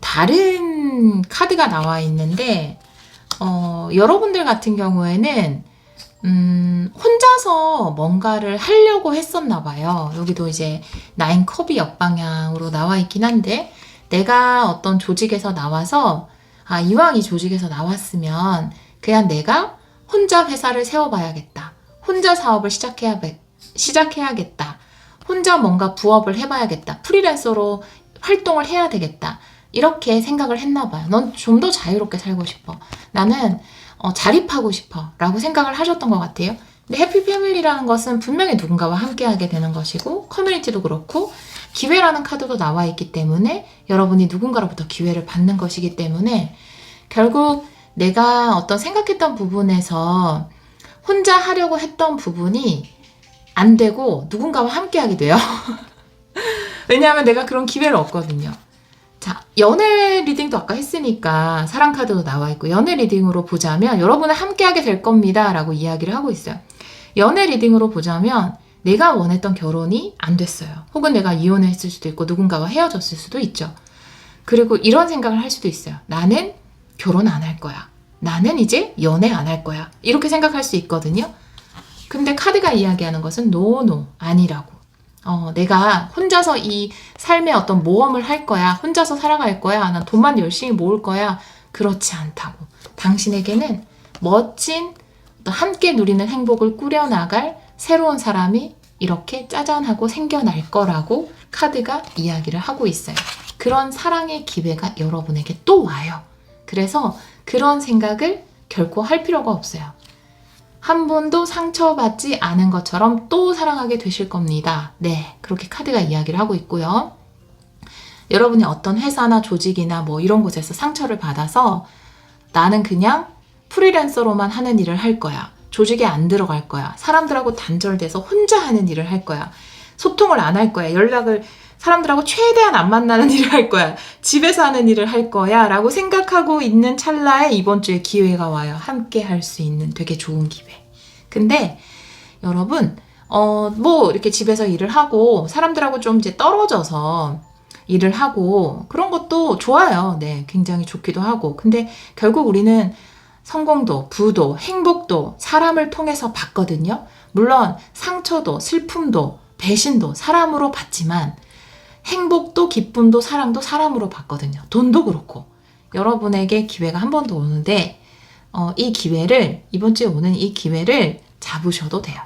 다른 카드가 나와 있는데 여러분들 같은 경우에는 혼자서 뭔가를 하려고 했었나 봐요. 여기도 이제 9컵이 역방향으로 나와 있긴 한데 내가 어떤 조직에서 나와서 이왕 이 조직에서 나왔으면 그냥 내가 혼자 회사를 세워봐야겠다. 혼자 사업을 시작해야겠다. 혼자 뭔가 부업을 해봐야겠다. 프리랜서로 활동을 해야 되겠다. 이렇게 생각을 했나 봐요. 넌 좀 더 자유롭게 살고 싶어. 나는 자립하고 싶어 라고 생각을 하셨던 것 같아요. 근데 해피 패밀리라는 것은 분명히 누군가와 함께 하게 되는 것이고 커뮤니티도 그렇고 기회라는 카드도 나와 있기 때문에 여러분이 누군가로부터 기회를 받는 것이기 때문에 결국 내가 어떤 생각했던 부분에서 혼자 하려고 했던 부분이 안 되고 누군가와 함께 하게 돼요. 왜냐하면 내가 그런 기회를 얻거든요. 자, 연애 리딩도 아까 했으니까 사랑 카드도 나와 있고 연애 리딩으로 보자면 여러분은 함께하게 될 겁니다 라고 이야기를 하고 있어요. 연애 리딩으로 보자면 내가 원했던 결혼이 안 됐어요. 혹은 내가 이혼했을 수도 있고 누군가와 헤어졌을 수도 있죠. 그리고 이런 생각을 할 수도 있어요. 나는 결혼 안 할 거야. 나는 이제 연애 안 할 거야. 이렇게 생각할 수 있거든요. 근데 카드가 이야기하는 것은 노, 아니라고. 내가 혼자서 이 삶의 어떤 모험을 할 거야. 혼자서 살아갈 거야. 난 돈만 열심히 모을 거야. 그렇지 않다고. 당신에게는 멋진 함께 누리는 행복을 꾸려나갈 새로운 사람이 이렇게 짜잔하고 생겨날 거라고 카드가 이야기를 하고 있어요. 그런 사랑의 기회가 여러분에게 또 와요. 그래서 그런 생각을 결코 할 필요가 없어요. 한 번도 상처받지 않은 것처럼 또 사랑하게 되실 겁니다. 네, 그렇게 카드가 이야기를 하고 있고요. 여러분이 어떤 회사나 조직이나 뭐 이런 곳에서 상처를 받아서 나는 그냥 프리랜서로만 하는 일을 할 거야. 조직에 안 들어갈 거야. 사람들하고 단절돼서 혼자 하는 일을 할 거야. 소통을 안 할 거야. 사람들하고 최대한 안 만나는 일을 할 거야. 집에서 하는 일을 할 거야. 라고 생각하고 있는 찰나에 이번 주에 기회가 와요. 함께 할 수 있는 되게 좋은 기회. 근데 여러분, 뭐 이렇게 집에서 일을 하고 사람들하고 좀 이제 떨어져서 일을 하고 그런 것도 좋아요. 네, 굉장히 좋기도 하고. 근데 결국 우리는 성공도, 부도, 행복도 사람을 통해서 받거든요. 물론 상처도, 슬픔도, 배신도 사람으로 받지만 행복도, 기쁨도, 사랑도 사람으로 받거든요. 돈도 그렇고. 여러분에게 기회가 한 번 더 오는데 이 기회를, 이번 주에 오는 이 기회를 잡으셔도 돼요.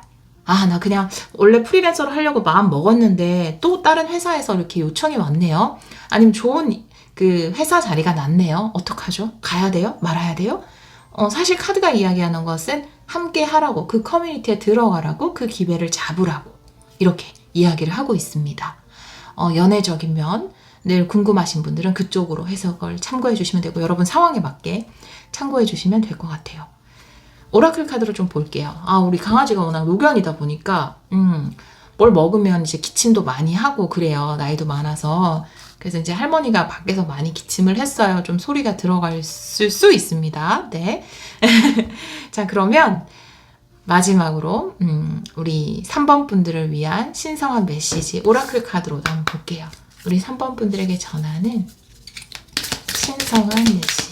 아, 나 그냥 원래 프리랜서로 하려고 마음 먹었는데 또 다른 회사에서 이렇게 요청이 왔네요. 아니면 좋은 그 회사 자리가 났네요. 어떡하죠? 가야 돼요? 말아야 돼요? 사실 카드가 이야기하는 것은 함께 하라고, 그 커뮤니티에 들어가라고, 그 기회를 잡으라고 이렇게 이야기를 하고 있습니다. 연애적인 면 늘 궁금하신 분들은 그쪽으로 해석을 참고해 주시면 되고 여러분 상황에 맞게 참고해 주시면 될 것 같아요. 오라클 카드로 좀 볼게요. 우리 강아지가 워낙 노견이다 보니까 뭘 먹으면 이제 기침도 많이 하고 그래요. 나이도 많아서. 그래서 이제 할머니가 밖에서 많이 기침을 했어요. 좀 소리가 들어갈 수 있습니다. 네. 자, 그러면 마지막으로 우리 3번 분들을 위한 신성한 메시지 오라클 카드로 한번 볼게요. 우리 3번 분들에게 전하는 신성한 메시지.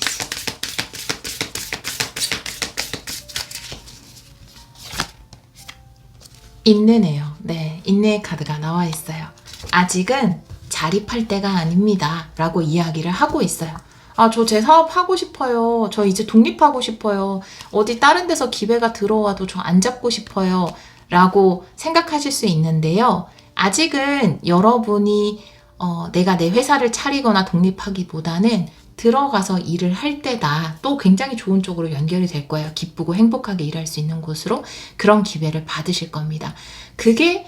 인내네요. 네, 인내의 카드가 나와 있어요. 아직은 자립할 때가 아닙니다. 라고 이야기를 하고 있어요. 저 제 사업 하고 싶어요. 저 이제 독립하고 싶어요. 어디 다른 데서 기회가 들어와도 저 안 잡고 싶어요. 라고 생각하실 수 있는데요. 아직은 여러분이 내가 내 회사를 차리거나 독립하기보다는 들어가서 일을 할 때다. 또 굉장히 좋은 쪽으로 연결이 될 거예요. 기쁘고 행복하게 일할 수 있는 곳으로 그런 기회를 받으실 겁니다. 그게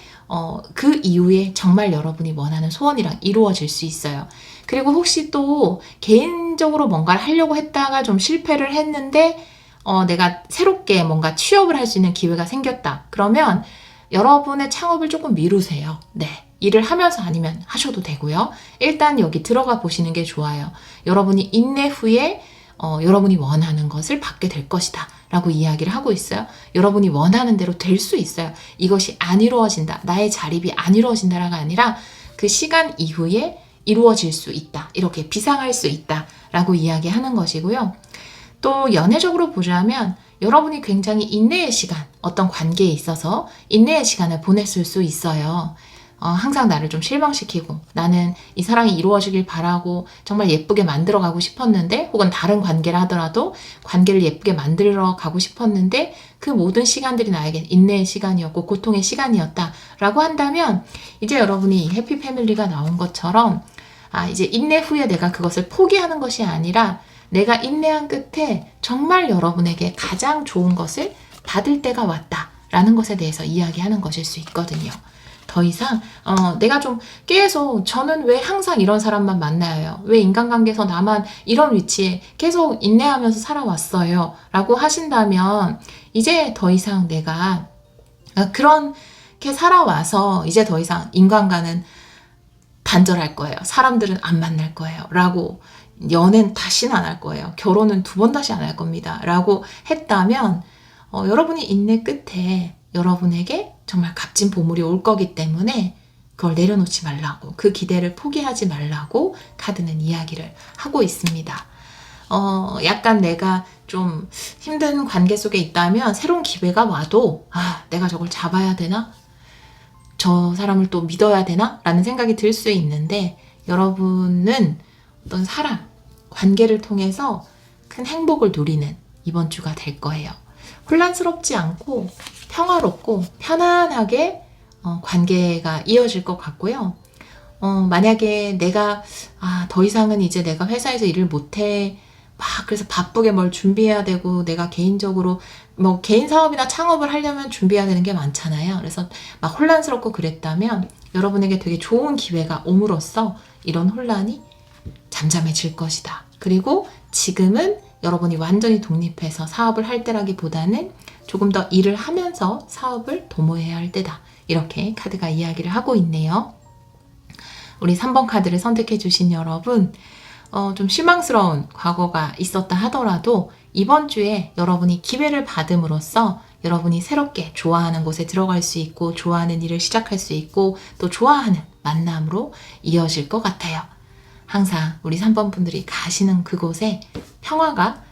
그 이후에 정말 여러분이 원하는 소원이랑 이루어질 수 있어요. 그리고 혹시 또 개인적으로 뭔가를 하려고 했다가 좀 실패를 했는데 내가 새롭게 뭔가 취업을 할 수 있는 기회가 생겼다. 그러면 여러분의 창업을 조금 미루세요. 네. 일을 하면서 아니면 하셔도 되고요. 일단 여기 들어가 보시는 게 좋아요. 여러분이 인내 후에 여러분이 원하는 것을 받게 될 것이다. 라고 이야기를 하고 있어요. 여러분이 원하는 대로 될 수 있어요. 이것이 안 이루어진다. 나의 자립이 안 이루어진다가 아니라 그 시간 이후에 이루어질 수 있다. 이렇게 비상할 수 있다. 라고 이야기하는 것이고요. 또 연애적으로 보자면 여러분이 굉장히 인내의 시간, 어떤 관계에 있어서 인내의 시간을 보냈을 수 있어요. 항상 나를 좀 실망시키고 나는 이 사랑이 이루어지길 바라고 정말 예쁘게 만들어 가고 싶었는데 혹은 다른 관계를 하더라도 관계를 예쁘게 만들어 가고 싶었는데 그 모든 시간들이 나에게 인내의 시간이었고 고통의 시간이었다라고 한다면 이제 여러분이 해피 패밀리가 나온 것처럼 이제 인내 후에 내가 그것을 포기하는 것이 아니라 내가 인내한 끝에 정말 여러분에게 가장 좋은 것을 받을 때가 왔다라는 것에 대해서 이야기하는 것일 수 있거든요. 더 이상 내가 좀 계속 저는 왜 항상 이런 사람만 만나요? 왜 인간관계에서 나만 이런 위치에 계속 인내하면서 살아왔어요? 라고 하신다면 이제 더 이상 내가 그렇게 살아와서 이제 더 이상 인간과는 단절할 거예요. 사람들은 안 만날 거예요. 라고 연애는 다시는 안 할 거예요. 결혼은 2번 다시 안 할 겁니다. 라고 했다면 여러분이 인내 끝에 여러분에게 정말 값진 보물이 올 거기 때문에 그걸 내려놓지 말라고, 그 기대를 포기하지 말라고 카드는 이야기를 하고 있습니다. 약간 내가 좀 힘든 관계 속에 있다면 새로운 기회가 와도 내가 저걸 잡아야 되나? 저 사람을 또 믿어야 되나? 라는 생각이 들 수 있는데 여러분은 어떤 사람, 관계를 통해서 큰 행복을 누리는 이번 주가 될 거예요. 혼란스럽지 않고 평화롭고 편안하게 관계가 이어질 것 같고요. 만약에 내가 더 이상은 이제 내가 회사에서 일을 못해 그래서 바쁘게 뭘 준비해야 되고 내가 개인적으로 뭐 개인 사업이나 창업을 하려면 준비해야 되는 게 많잖아요. 그래서 막 혼란스럽고 그랬다면 여러분에게 되게 좋은 기회가 옴으로써 이런 혼란이 잠잠해질 것이다. 그리고 지금은 여러분이 완전히 독립해서 사업을 할 때라기보다는 조금 더 일을 하면서 사업을 도모해야 할 때다. 이렇게 카드가 이야기를 하고 있네요. 우리 3번 카드를 선택해 주신 여러분, 좀 실망스러운 과거가 있었다 하더라도 이번 주에 여러분이 기회를 받음으로써 여러분이 새롭게 좋아하는 곳에 들어갈 수 있고 좋아하는 일을 시작할 수 있고 또 좋아하는 만남으로 이어질 것 같아요. 항상 우리 3번 분들이 가시는 그곳에 평화가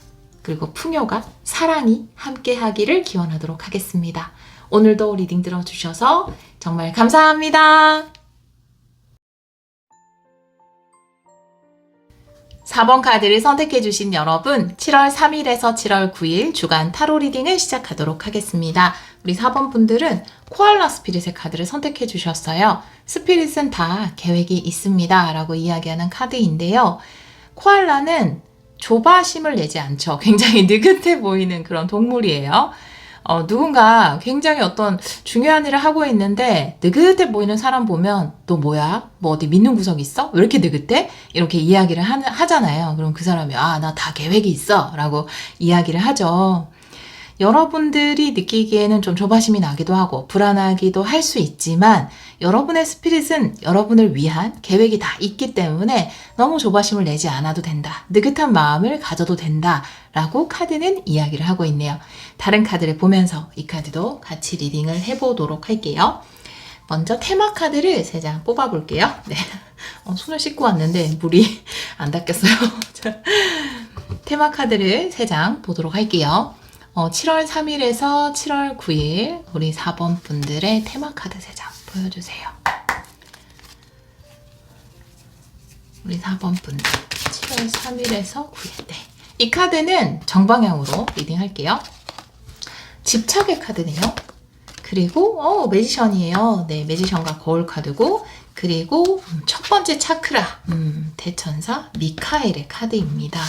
그리고 풍요가 사랑이 함께 하기를 기원하도록 하겠습니다. 오늘도 리딩 들어주셔서 정말 감사합니다. 4번 카드를 선택해주신 여러분, 7월 3일에서 7월 9일 주간 타로 리딩을 시작하도록 하겠습니다. 우리 4번 분들은 코알라 스피릿의 카드를 선택해주셨어요. 스피릿은 다 계획이 있습니다. 라고 이야기하는 카드인데요. 코알라는 조바심을 내지 않죠. 굉장히 느긋해 보이는 그런 동물이에요. 누군가 굉장히 어떤 중요한 일을 하고 있는데 느긋해 보이는 사람 보면 너 뭐야? 뭐 어디 믿는 구석 있어? 왜 이렇게 느긋해? 이렇게 이야기를 하잖아요. 그럼 그 사람이 나 다 계획이 있어 라고 이야기를 하죠. 여러분들이 느끼기에는 좀 조바심이 나기도 하고 불안하기도 할 수 있지만 여러분의 스피릿은 여러분을 위한 계획이 다 있기 때문에 너무 조바심을 내지 않아도 된다. 느긋한 마음을 가져도 된다. 라고 카드는 이야기를 하고 있네요. 다른 카드를 보면서 이 카드도 같이 리딩을 해보도록 할게요. 먼저 테마 카드를 3장 뽑아볼게요. 네. 손을 씻고 왔는데 물이 안 닦였어요. 테마 카드를 3장 보도록 할게요. 7월 3일에서 7월 9일 우리 4번 분들의 테마 카드 3장 보여주세요. 우리 4번 분들 7월 3일에서 9일 네. 이 카드는 정방향으로 리딩할게요. 집착의 카드네요. 그리고 매지션이에요. 네, 매지션과 거울 카드고 그리고 첫 번째 차크라 대천사 미카엘의 카드입니다.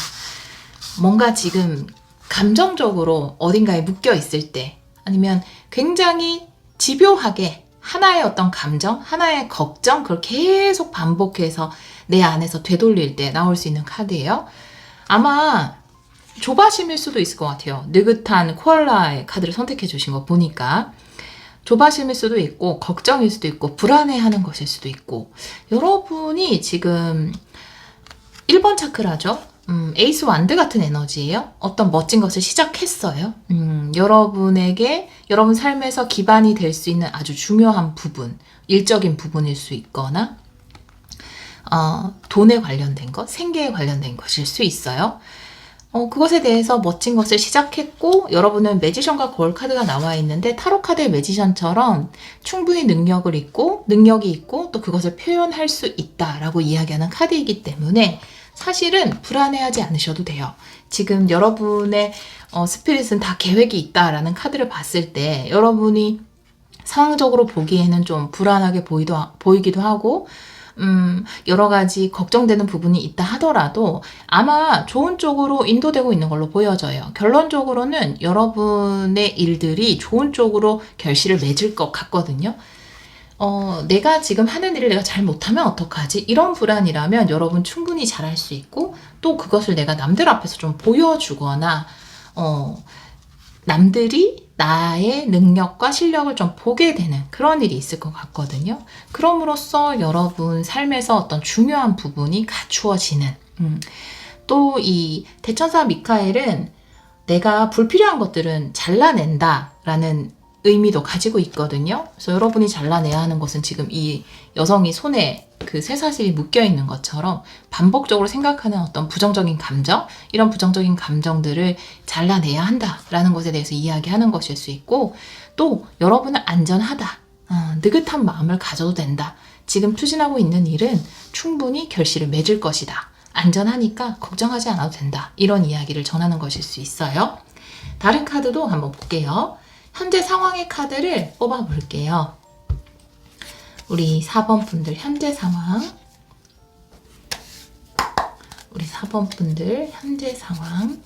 뭔가 지금 감정적으로 어딘가에 묶여 있을 때 아니면 굉장히 집요하게 하나의 어떤 감정, 하나의 걱정 그걸 계속 반복해서 내 안에서 되돌릴 때 나올 수 있는 카드예요. 아마 조바심일 수도 있을 것 같아요. 느긋한 코알라의 카드를 선택해 주신 거 보니까 조바심일 수도 있고 걱정일 수도 있고 불안해하는 것일 수도 있고 여러분이 지금 1번 차크라죠. 에이스 완드 같은 에너지예요. 어떤 멋진 것을 시작했어요. 여러분에게 여러분 삶에서 기반이 될 수 있는 아주 중요한 부분, 일적인 부분일 수 있거나 돈에 관련된 것, 생계에 관련된 것일 수 있어요. 그것에 대해서 멋진 것을 시작했고 여러분은 매지션과 거울 카드가 나와 있는데 타로 카드의 매지션처럼 충분히 능력이 있고 또 그것을 표현할 수 있다라고 이야기하는 카드이기 때문에 사실은 불안해하지 않으셔도 돼요. 지금 여러분의 스피릿은 다 계획이 있다라는 카드를 봤을 때 여러분이 상황적으로 보기에는 좀 불안하게 보이기도 하고 여러 가지 걱정되는 부분이 있다 하더라도 아마 좋은 쪽으로 인도되고 있는 걸로 보여져요. 결론적으로는 여러분의 일들이 좋은 쪽으로 결실을 맺을 것 같거든요. 내가 지금 하는 일을 내가 잘 못하면 어떡하지? 이런 불안이라면 여러분 충분히 잘할 수 있고 또 그것을 내가 남들 앞에서 좀 보여주거나 남들이 나의 능력과 실력을 좀 보게 되는 그런 일이 있을 것 같거든요. 그럼으로써 여러분 삶에서 어떤 중요한 부분이 갖추어지는 또 이 대천사 미카엘은 내가 불필요한 것들은 잘라낸다라는 의미도 가지고 있거든요. 그래서 여러분이 잘라내야 하는 것은 지금 이 여성이 손에 그 쇠사슬이 묶여 있는 것처럼 반복적으로 생각하는 어떤 부정적인 감정, 이런 부정적인 감정들을 잘라내야 한다라는 것에 대해서 이야기하는 것일 수 있고, 또 여러분은 안전하다, 느긋한 마음을 가져도 된다. 지금 추진하고 있는 일은 충분히 결실을 맺을 것이다. 안전하니까 걱정하지 않아도 된다. 이런 이야기를 전하는 것일 수 있어요. 다른 카드도 한번 볼게요. 현재 상황의 카드를 뽑아 볼게요. 우리 4번 분들 현재 상황. 우리 4번 분들 현재 상황.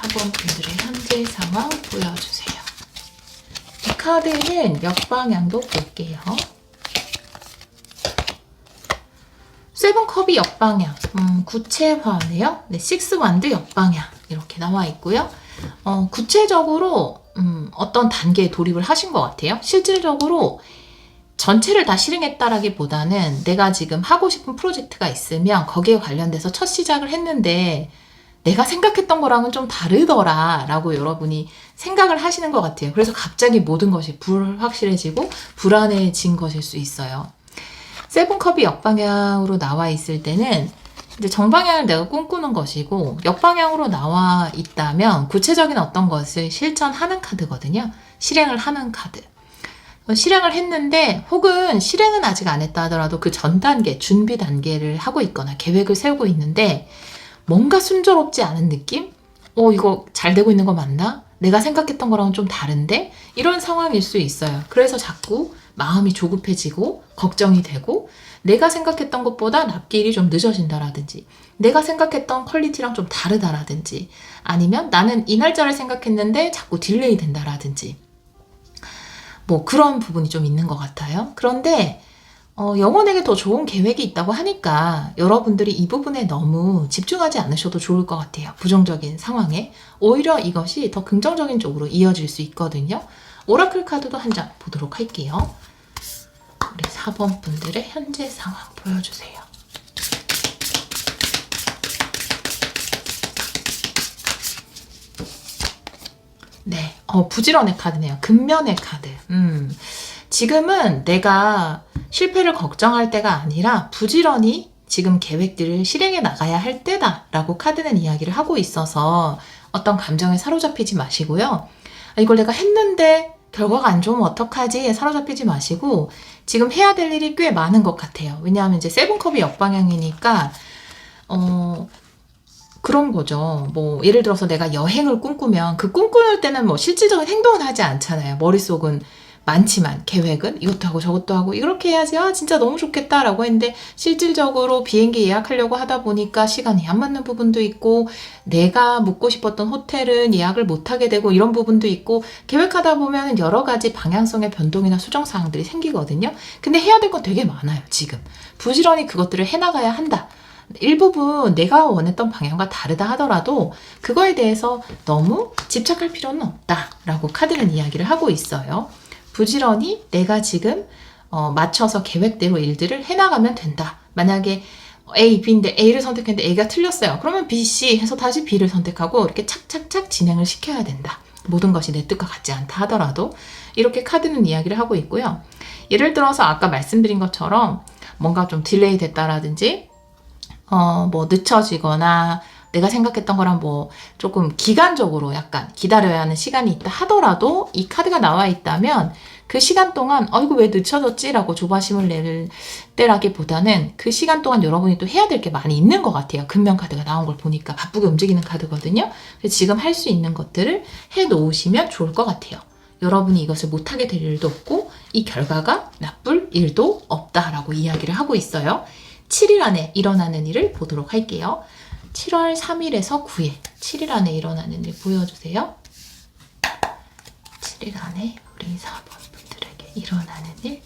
4번 분들의 현재 상황 보여주세요. 이 카드는 역방향도 볼게요. 세븐컵이 역방향, 구체화네요. 네, 식스완드 역방향 이렇게 나와 있고요. 구체적으로 어떤 단계에 돌입을 하신 것 같아요. 실질적으로 전체를 다 실행했다라기보다는 내가 지금 하고 싶은 프로젝트가 있으면 거기에 관련돼서 첫 시작을 했는데 내가 생각했던 거랑은 좀 다르더라 라고 여러분이 생각을 하시는 것 같아요. 그래서 갑자기 모든 것이 불확실해지고 불안해진 것일 수 있어요. 세븐컵이 역방향으로 나와 있을 때는 이제 정방향을 내가 꿈꾸는 것이고, 역방향으로 나와 있다면 구체적인 어떤 것을 실천하는 카드거든요. 실행을 하는 카드. 실행을 했는데, 혹은 실행은 아직 안 했다 하더라도 그 전 단계, 준비 단계를 하고 있거나 계획을 세우고 있는데 뭔가 순조롭지 않은 느낌? 이거 잘 되고 있는 거 맞나? 내가 생각했던 거랑은 좀 다른데? 이런 상황일 수 있어요. 그래서 자꾸 마음이 조급해지고 걱정이 되고, 내가 생각했던 것보다 납기일이 좀 늦어진다라든지, 내가 생각했던 퀄리티랑 좀 다르다라든지, 아니면 나는 이 날짜를 생각했는데 자꾸 딜레이 된다라든지, 뭐 그런 부분이 좀 있는 것 같아요. 그런데 영혼에게 더 좋은 계획이 있다고 하니까 여러분들이 이 부분에 너무 집중하지 않으셔도 좋을 것 같아요. 부정적인 상황에. 오히려 이것이 더 긍정적인 쪽으로 이어질 수 있거든요. 오라클 카드도 한 장 보도록 할게요. 우리 4번 분들의 현재 상황 보여주세요. 네, 부지런의 카드네요. 근면의 카드. 지금은 내가 실패를 걱정할 때가 아니라 부지런히 지금 계획들을 실행해 나가야 할 때다라고 카드는 이야기를 하고 있어서 어떤 감정에 사로잡히지 마시고요. 이걸 내가 했는데 결과가 안 좋으면 어떡하지? 사로잡히지 마시고 지금 해야 될 일이 꽤 많은 것 같아요. 왜냐하면 이제 세븐컵이 역방향이니까 그런 거죠. 뭐 예를 들어서 내가 여행을 꿈꾸면 그 꿈꾸는 때는 뭐 실질적인 행동은 하지 않잖아요. 머릿속은 많지만 계획은 이것도 하고 저것도 하고 이렇게 해야지 진짜 너무 좋겠다라고 했는데 실질적으로 비행기 예약하려고 하다 보니까 시간이 안 맞는 부분도 있고 내가 묵고 싶었던 호텔은 예약을 못하게 되고 이런 부분도 있고 계획하다 보면 여러 가지 방향성의 변동이나 수정사항들이 생기거든요. 근데 해야 될 건 되게 많아요. 지금 부지런히 그것들을 해나가야 한다. 일부분 내가 원했던 방향과 다르다 하더라도 그거에 대해서 너무 집착할 필요는 없다라고 카드는 이야기를 하고 있어요. 부지런히 내가 지금 맞춰서 계획대로 일들을 해나가면 된다. 만약에 A, B인데 A를 선택했는데 A가 틀렸어요. 그러면 B, C 해서 다시 B를 선택하고 이렇게 착착착 진행을 시켜야 된다. 모든 것이 내 뜻과 같지 않다 하더라도 이렇게 카드는 이야기를 하고 있고요. 예를 들어서 아까 말씀드린 것처럼 뭔가 좀 딜레이 됐다라든지 뭐 늦춰지거나 내가 생각했던 거랑 뭐 조금 기간적으로 약간 기다려야 하는 시간이 있다 하더라도 이 카드가 나와 있다면 그 시간 동안 이거 왜 늦춰졌지? 라고 조바심을 낼 때라기보다는 그 시간 동안 여러분이 또 해야 될 게 많이 있는 것 같아요. 근면 카드가 나온 걸 보니까 바쁘게 움직이는 카드거든요. 그래서 지금 할 수 있는 것들을 해 놓으시면 좋을 것 같아요. 여러분이 이것을 못하게 될 일도 없고 이 결과가 나쁠 일도 없다라고 이야기를 하고 있어요. 7일 안에 일어나는 일을 보도록 할게요. 7월 3일에서 9일, 7일 안에 일어나는 일 보여주세요. 7일 안에 우리 4번 분들에게 일어나는 일.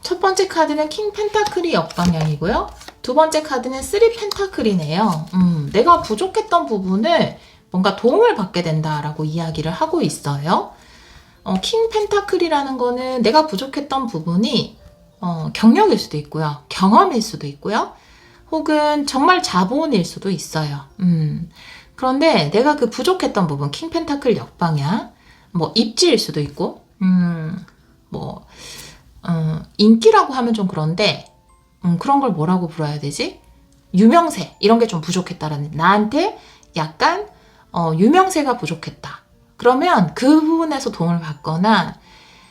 첫 번째 카드는 킹 펜타클이 역방향이고요. 두 번째 카드는 3 펜타클이네요. 내가 부족했던 부분을 뭔가 도움을 받게 된다라고 이야기를 하고 있어요. 킹 펜타클이라는 거는 내가 부족했던 부분이 경력일 수도 있고요. 경험일 수도 있고요. 혹은 정말 자본일 수도 있어요. 그런데 내가 그 부족했던 부분, 킹 펜타클 역방향, 뭐 입지일 수도 있고, 뭐 인기라고 하면 좀 그런데 그런 걸 뭐라고 불러야 되지? 유명세 이런 게 좀 부족했다라는, 나한테 약간 유명세가 부족했다. 그러면 그 부분에서 도움을 받거나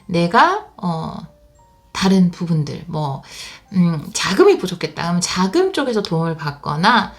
내가 다른 부분들 뭐 자금이 부족했다 하면 자금 쪽에서 도움을 받거나,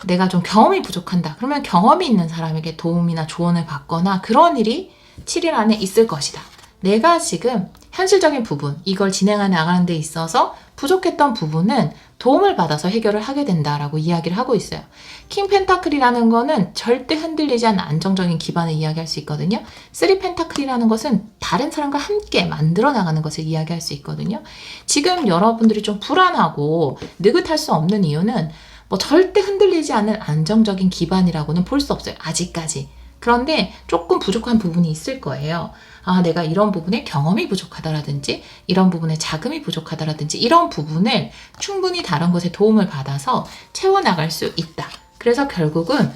내가 좀 경험이 부족한다 그러면 경험이 있는 사람에게 도움이나 조언을 받거나, 그런 일이 7일 안에 있을 것이다. 내가 지금 현실적인 부분, 이걸 진행해 나가는 데 있어서 부족했던 부분은 도움을 받아서 해결을 하게 된다라고 이야기를 하고 있어요. 킹 펜타클이라는 거는 절대 흔들리지 않는 안정적인 기반을 이야기할 수 있거든요. 3 펜타클이라는 것은 다른 사람과 함께 만들어 나가는 것을 이야기할 수 있거든요. 지금 여러분들이 좀 불안하고 느긋할 수 없는 이유는 뭐 절대 흔들리지 않는 안정적인 기반이라고는 볼 수 없어요. 아직까지. 그런데 조금 부족한 부분이 있을 거예요. 아, 내가 이런 부분에 경험이 부족하다라든지 이런 부분에 자금이 부족하다라든지 이런 부분을 충분히 다른 것에 도움을 받아서 채워나갈 수 있다. 그래서 결국은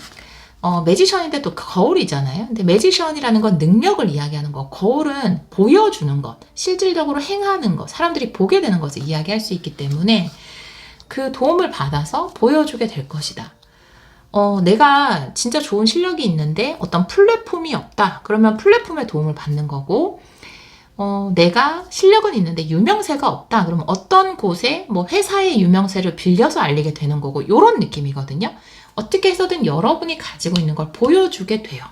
매지션인데 또 거울이잖아요. 근데 매지션이라는 건 능력을 이야기하는 거, 거울은 보여주는 것, 실질적으로 행하는 것, 사람들이 보게 되는 것을 이야기할 수 있기 때문에 그 도움을 받아서 보여주게 될 것이다. 내가 진짜 좋은 실력이 있는데 어떤 플랫폼이 없다. 그러면 플랫폼의 도움을 받는 거고, 내가 실력은 있는데 유명세가 없다. 그러면 어떤 곳에 뭐 회사의 유명세를 빌려서 알리게 되는 거고, 이런 느낌이거든요. 어떻게 해서든 여러분이 가지고 있는 걸 보여주게 돼요.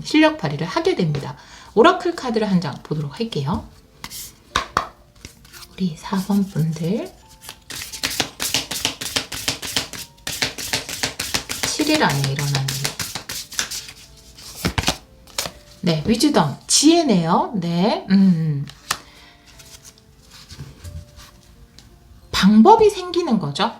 실력 발휘를 하게 됩니다. 오라클 카드를 한 장 보도록 할게요. 우리 4번 분들 7일 안에 일어나는, 네, 위즈덤, 지혜네요. 네, 방법이 생기는 거죠.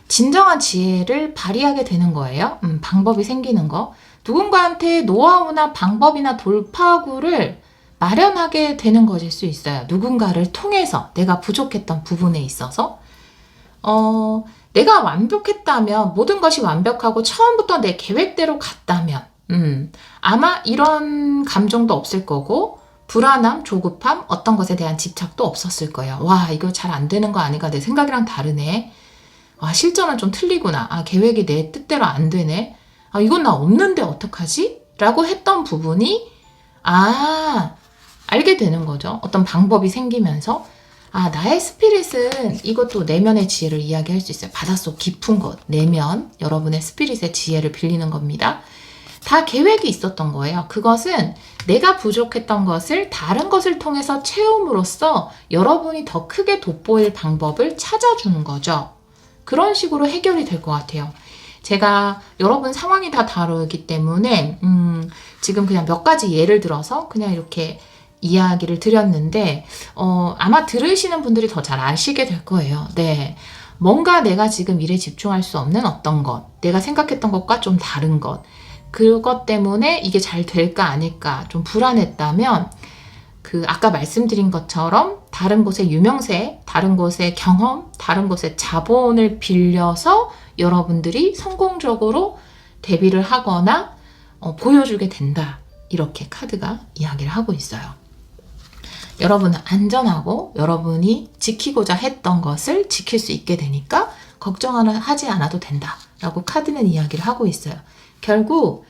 진정한 지혜를 발휘하게 되는 거예요. 방법이 생기는 거. 누군가한테 노하우나 방법이나 돌파구를 마련하게 되는 것일 수 있어요. 누군가를 통해서 내가 부족했던 부분에 있어서. 내가 완벽했다면, 모든 것이 완벽하고 처음부터 내 계획대로 갔다면 아마 이런 감정도 없을 거고, 불안함, 조급함, 어떤 것에 대한 집착도 없었을 거예요. 와, 이거 잘 안 되는 거 아닌가, 내 생각이랑 다르네. 와, 실전은 좀 틀리구나. 아, 계획이 내 뜻대로 안 되네. 아, 이건 나 없는데 어떡하지? 라고 했던 부분이 알게 되는 거죠. 어떤 방법이 생기면서 나의 스피릿은, 이것도 내면의 지혜를 이야기할 수 있어요. 바닷속 깊은 곳, 내면, 여러분의 스피릿의 지혜를 빌리는 겁니다. 다 계획이 있었던 거예요. 그것은 내가 부족했던 것을 다른 것을 통해서 채움으로써 여러분이 더 크게 돋보일 방법을 찾아주는 거죠. 그런 식으로 해결이 될 것 같아요. 제가 여러분 상황이 다 다르기 때문에 지금 그냥 몇 가지 예를 들어서 그냥 이렇게 이야기를 드렸는데, 아마 들으시는 분들이 더 잘 아시게 될 거예요. 네. 뭔가 내가 지금 일에 집중할 수 없는 어떤 것, 내가 생각했던 것과 좀 다른 것, 그것 때문에 이게 잘 될까 아닐까 좀 불안했다면, 아까 말씀드린 것처럼 다른 곳의 유명세, 다른 곳의 경험, 다른 곳의 자본을 빌려서 여러분들이 성공적으로 데뷔를 하거나 보여주게 된다. 이렇게 카드가 이야기를 하고 있어요. 여러분은 안전하고 여러분이 지키고자 했던 것을 지킬 수 있게 되니까 걱정하지 않아도 된다라고 카드는 이야기를 하고 있어요. 결국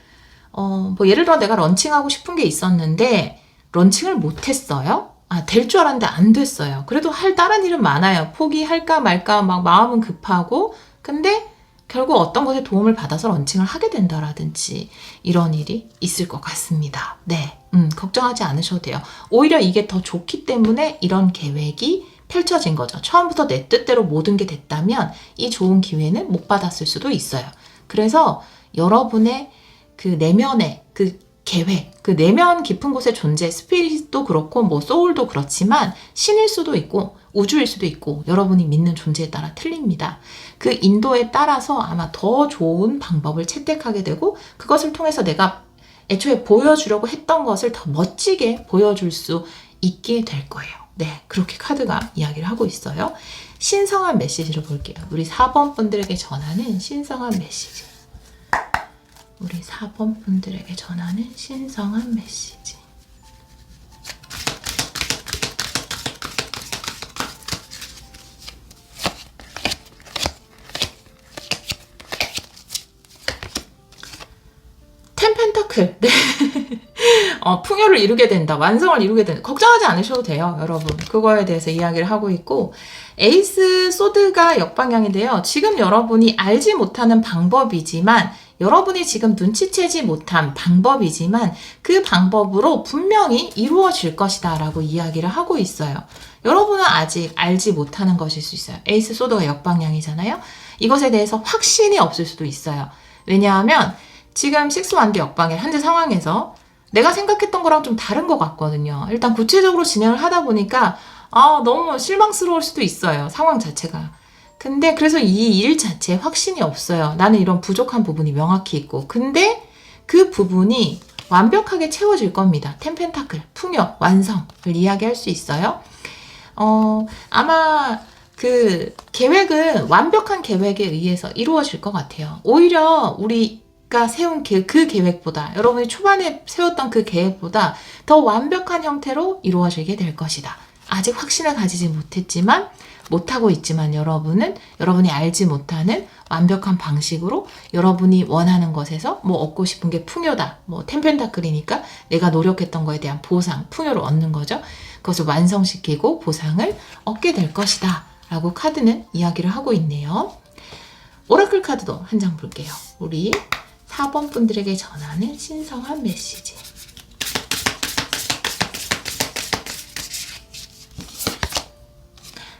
뭐 예를 들어 내가 런칭하고 싶은 게 있었는데 런칭을 못했어요. 될 줄 알았는데 안 됐어요. 그래도 할 다른 일은 많아요. 포기할까 말까 막 마음은 급하고, 근데 결국 어떤 것에 도움을 받아서 런칭을 하게 된다라든지 이런 일이 있을 것 같습니다. 네, 걱정하지 않으셔도 돼요. 오히려 이게 더 좋기 때문에 이런 계획이 펼쳐진 거죠. 처음부터 내 뜻대로 모든 게 됐다면 이 좋은 기회는 못 받았을 수도 있어요. 그래서 여러분의 그 내면의 그 계획, 그 내면 깊은 곳에 존재, 스피릿도 그렇고 뭐 소울도 그렇지만 신일 수도 있고 우주일 수도 있고 여러분이 믿는 존재에 따라 틀립니다. 그 인도에 따라서 아마 더 좋은 방법을 채택하게 되고, 그것을 통해서 내가 애초에 보여주려고 했던 것을 더 멋지게 보여줄 수 있게 될 거예요. 네, 그렇게 카드가 이야기를 하고 있어요. 신성한 메시지를 볼게요. 우리 4번 분들에게 전하는 신성한 메시지. 우리 4번 분들에게 전하는 신성한 메시지. 텐 펜타클. 네. 풍요를 이루게 된다. 완성을 이루게 된다. 걱정하지 않으셔도 돼요, 여러분. 그거에 대해서 이야기를 하고 있고, 에이스 소드가 역방향인데요. 지금 여러분이 알지 못하는 방법이지만, 여러분이 지금 눈치채지 못한 방법이지만, 그 방법으로 분명히 이루어질 것이다 라고 이야기를 하고 있어요. 여러분은 아직 알지 못하는 것일 수 있어요. 에이스 소드가 역방향이잖아요. 이것에 대해서 확신이 없을 수도 있어요. 왜냐하면 지금 식스완드 역방의 현재 상황에서 내가 생각했던 거랑 좀 다른 것 같거든요. 일단 구체적으로 진행을 하다 보니까 너무 실망스러울 수도 있어요. 상황 자체가. 근데 그래서 이 일 자체에 확신이 없어요. 나는 이런 부족한 부분이 명확히 있고. 근데 그 부분이 완벽하게 채워질 겁니다. 텐 펜타클, 풍요, 완성을 이야기할 수 있어요. 아마 그 계획은 완벽한 계획에 의해서 이루어질 것 같아요. 오히려 우리가 세운 그 계획보다, 여러분이 초반에 세웠던 그 계획보다 더 완벽한 형태로 이루어지게 될 것이다. 아직 확신을 가지지 못하고 있지만 여러분이 알지 못하는 완벽한 방식으로 여러분이 원하는 것에서 얻고 싶은 게 풍요다. 텐펜타클이니까 내가 노력했던 거에 대한 보상, 풍요를 얻는 거죠. 그것을 완성시키고 보상을 얻게 될 것이다. 라고 카드는 이야기를 하고 있네요. 오라클 카드도 한 장 볼게요. 우리 4번 분들에게 전하는 신성한 메시지.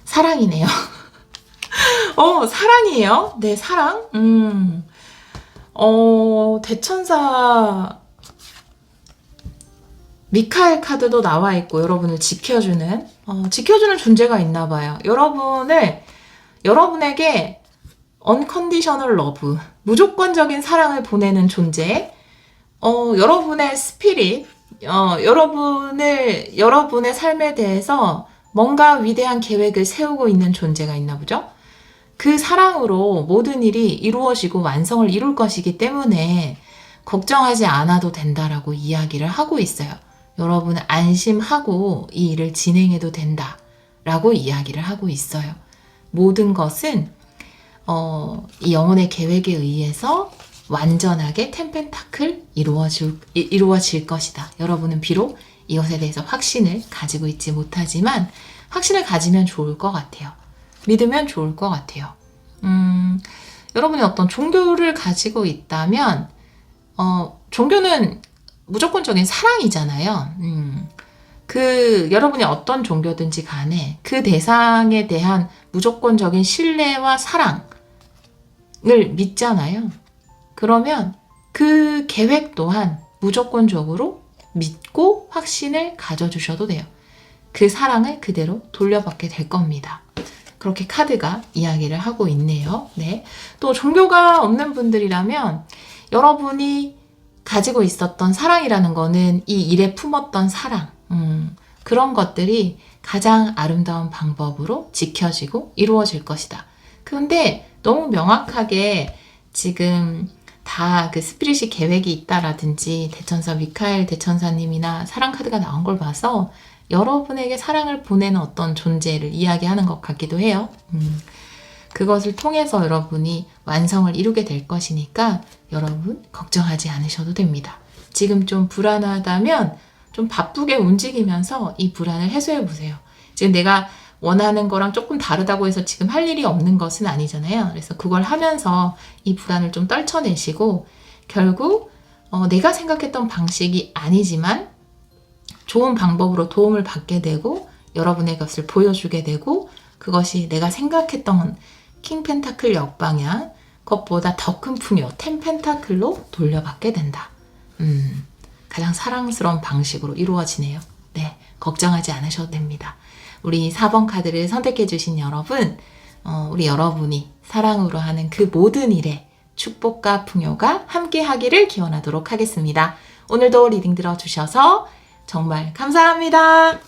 사랑이네요. 사랑이에요. 네, 사랑. 대천사 미카엘 카드도 나와 있고, 여러분을 지켜주는 존재가 있나 봐요. 여러분에게 unconditional love, 무조건적인 사랑을 보내는 존재, 여러분의 스피릿, 여러분의 삶에 대해서 뭔가 위대한 계획을 세우고 있는 존재가 있나 보죠? 그 사랑으로 모든 일이 이루어지고 완성을 이룰 것이기 때문에 걱정하지 않아도 된다라고 이야기를 하고 있어요. 여러분은 안심하고 이 일을 진행해도 된다라고 이야기를 하고 있어요. 모든 것은 이 영혼의 계획에 의해서 완전하게 텐펜타클 이루어질 것이다. 여러분은 비록 이것에 대해서 확신을 가지고 있지 못하지만 확신을 가지면 좋을 것 같아요. 믿으면 좋을 것 같아요. 여러분이 어떤 종교를 가지고 있다면 종교는 무조건적인 사랑이잖아요. 여러분이 어떤 종교든지 간에 그 대상에 대한 무조건적인 신뢰와 사랑을 믿잖아요. 그러면 그 계획 또한 무조건적으로 믿고 확신을 가져주셔도 돼요. 그 사랑을 그대로 돌려받게 될 겁니다. 그렇게 카드가 이야기를 하고 있네요. 네. 또 종교가 없는 분들이라면 여러분이 가지고 있었던 사랑이라는 거는 이 일에 품었던 사랑, 그런 것들이 가장 아름다운 방법으로 지켜지고 이루어질 것이다. 그런데 너무 명확하게 지금 다 그 스피릿이 계획이 있다라든지 대천사 미카엘 대천사님이나 사랑 카드가 나온 걸 봐서 여러분에게 사랑을 보내는 어떤 존재를 이야기하는 것 같기도 해요. 그것을 통해서 여러분이 완성을 이루게 될 것이니까 여러분 걱정하지 않으셔도 됩니다. 지금 좀 불안하다면 좀 바쁘게 움직이면서 이 불안을 해소해 보세요. 지금 내가 원하는 거랑 조금 다르다고 해서 지금 할 일이 없는 것은 아니잖아요. 그래서 그걸 하면서 이 불안을 좀 떨쳐내시고 결국 내가 생각했던 방식이 아니지만 좋은 방법으로 도움을 받게 되고 여러분의 것을 보여주게 되고 그것이 내가 생각했던 킹 펜타클 역방향 그것보다 더 큰 풍요 텐 펜타클로 돌려받게 된다. 가장 사랑스러운 방식으로 이루어지네요. 네, 걱정하지 않으셔도 됩니다. 우리 4번 카드를 선택해 주신 여러분, 우리 여러분이 사랑으로 하는 그 모든 일에 축복과 풍요가 함께 하기를 기원하도록 하겠습니다. 오늘도 리딩 들어주셔서 정말 감사합니다.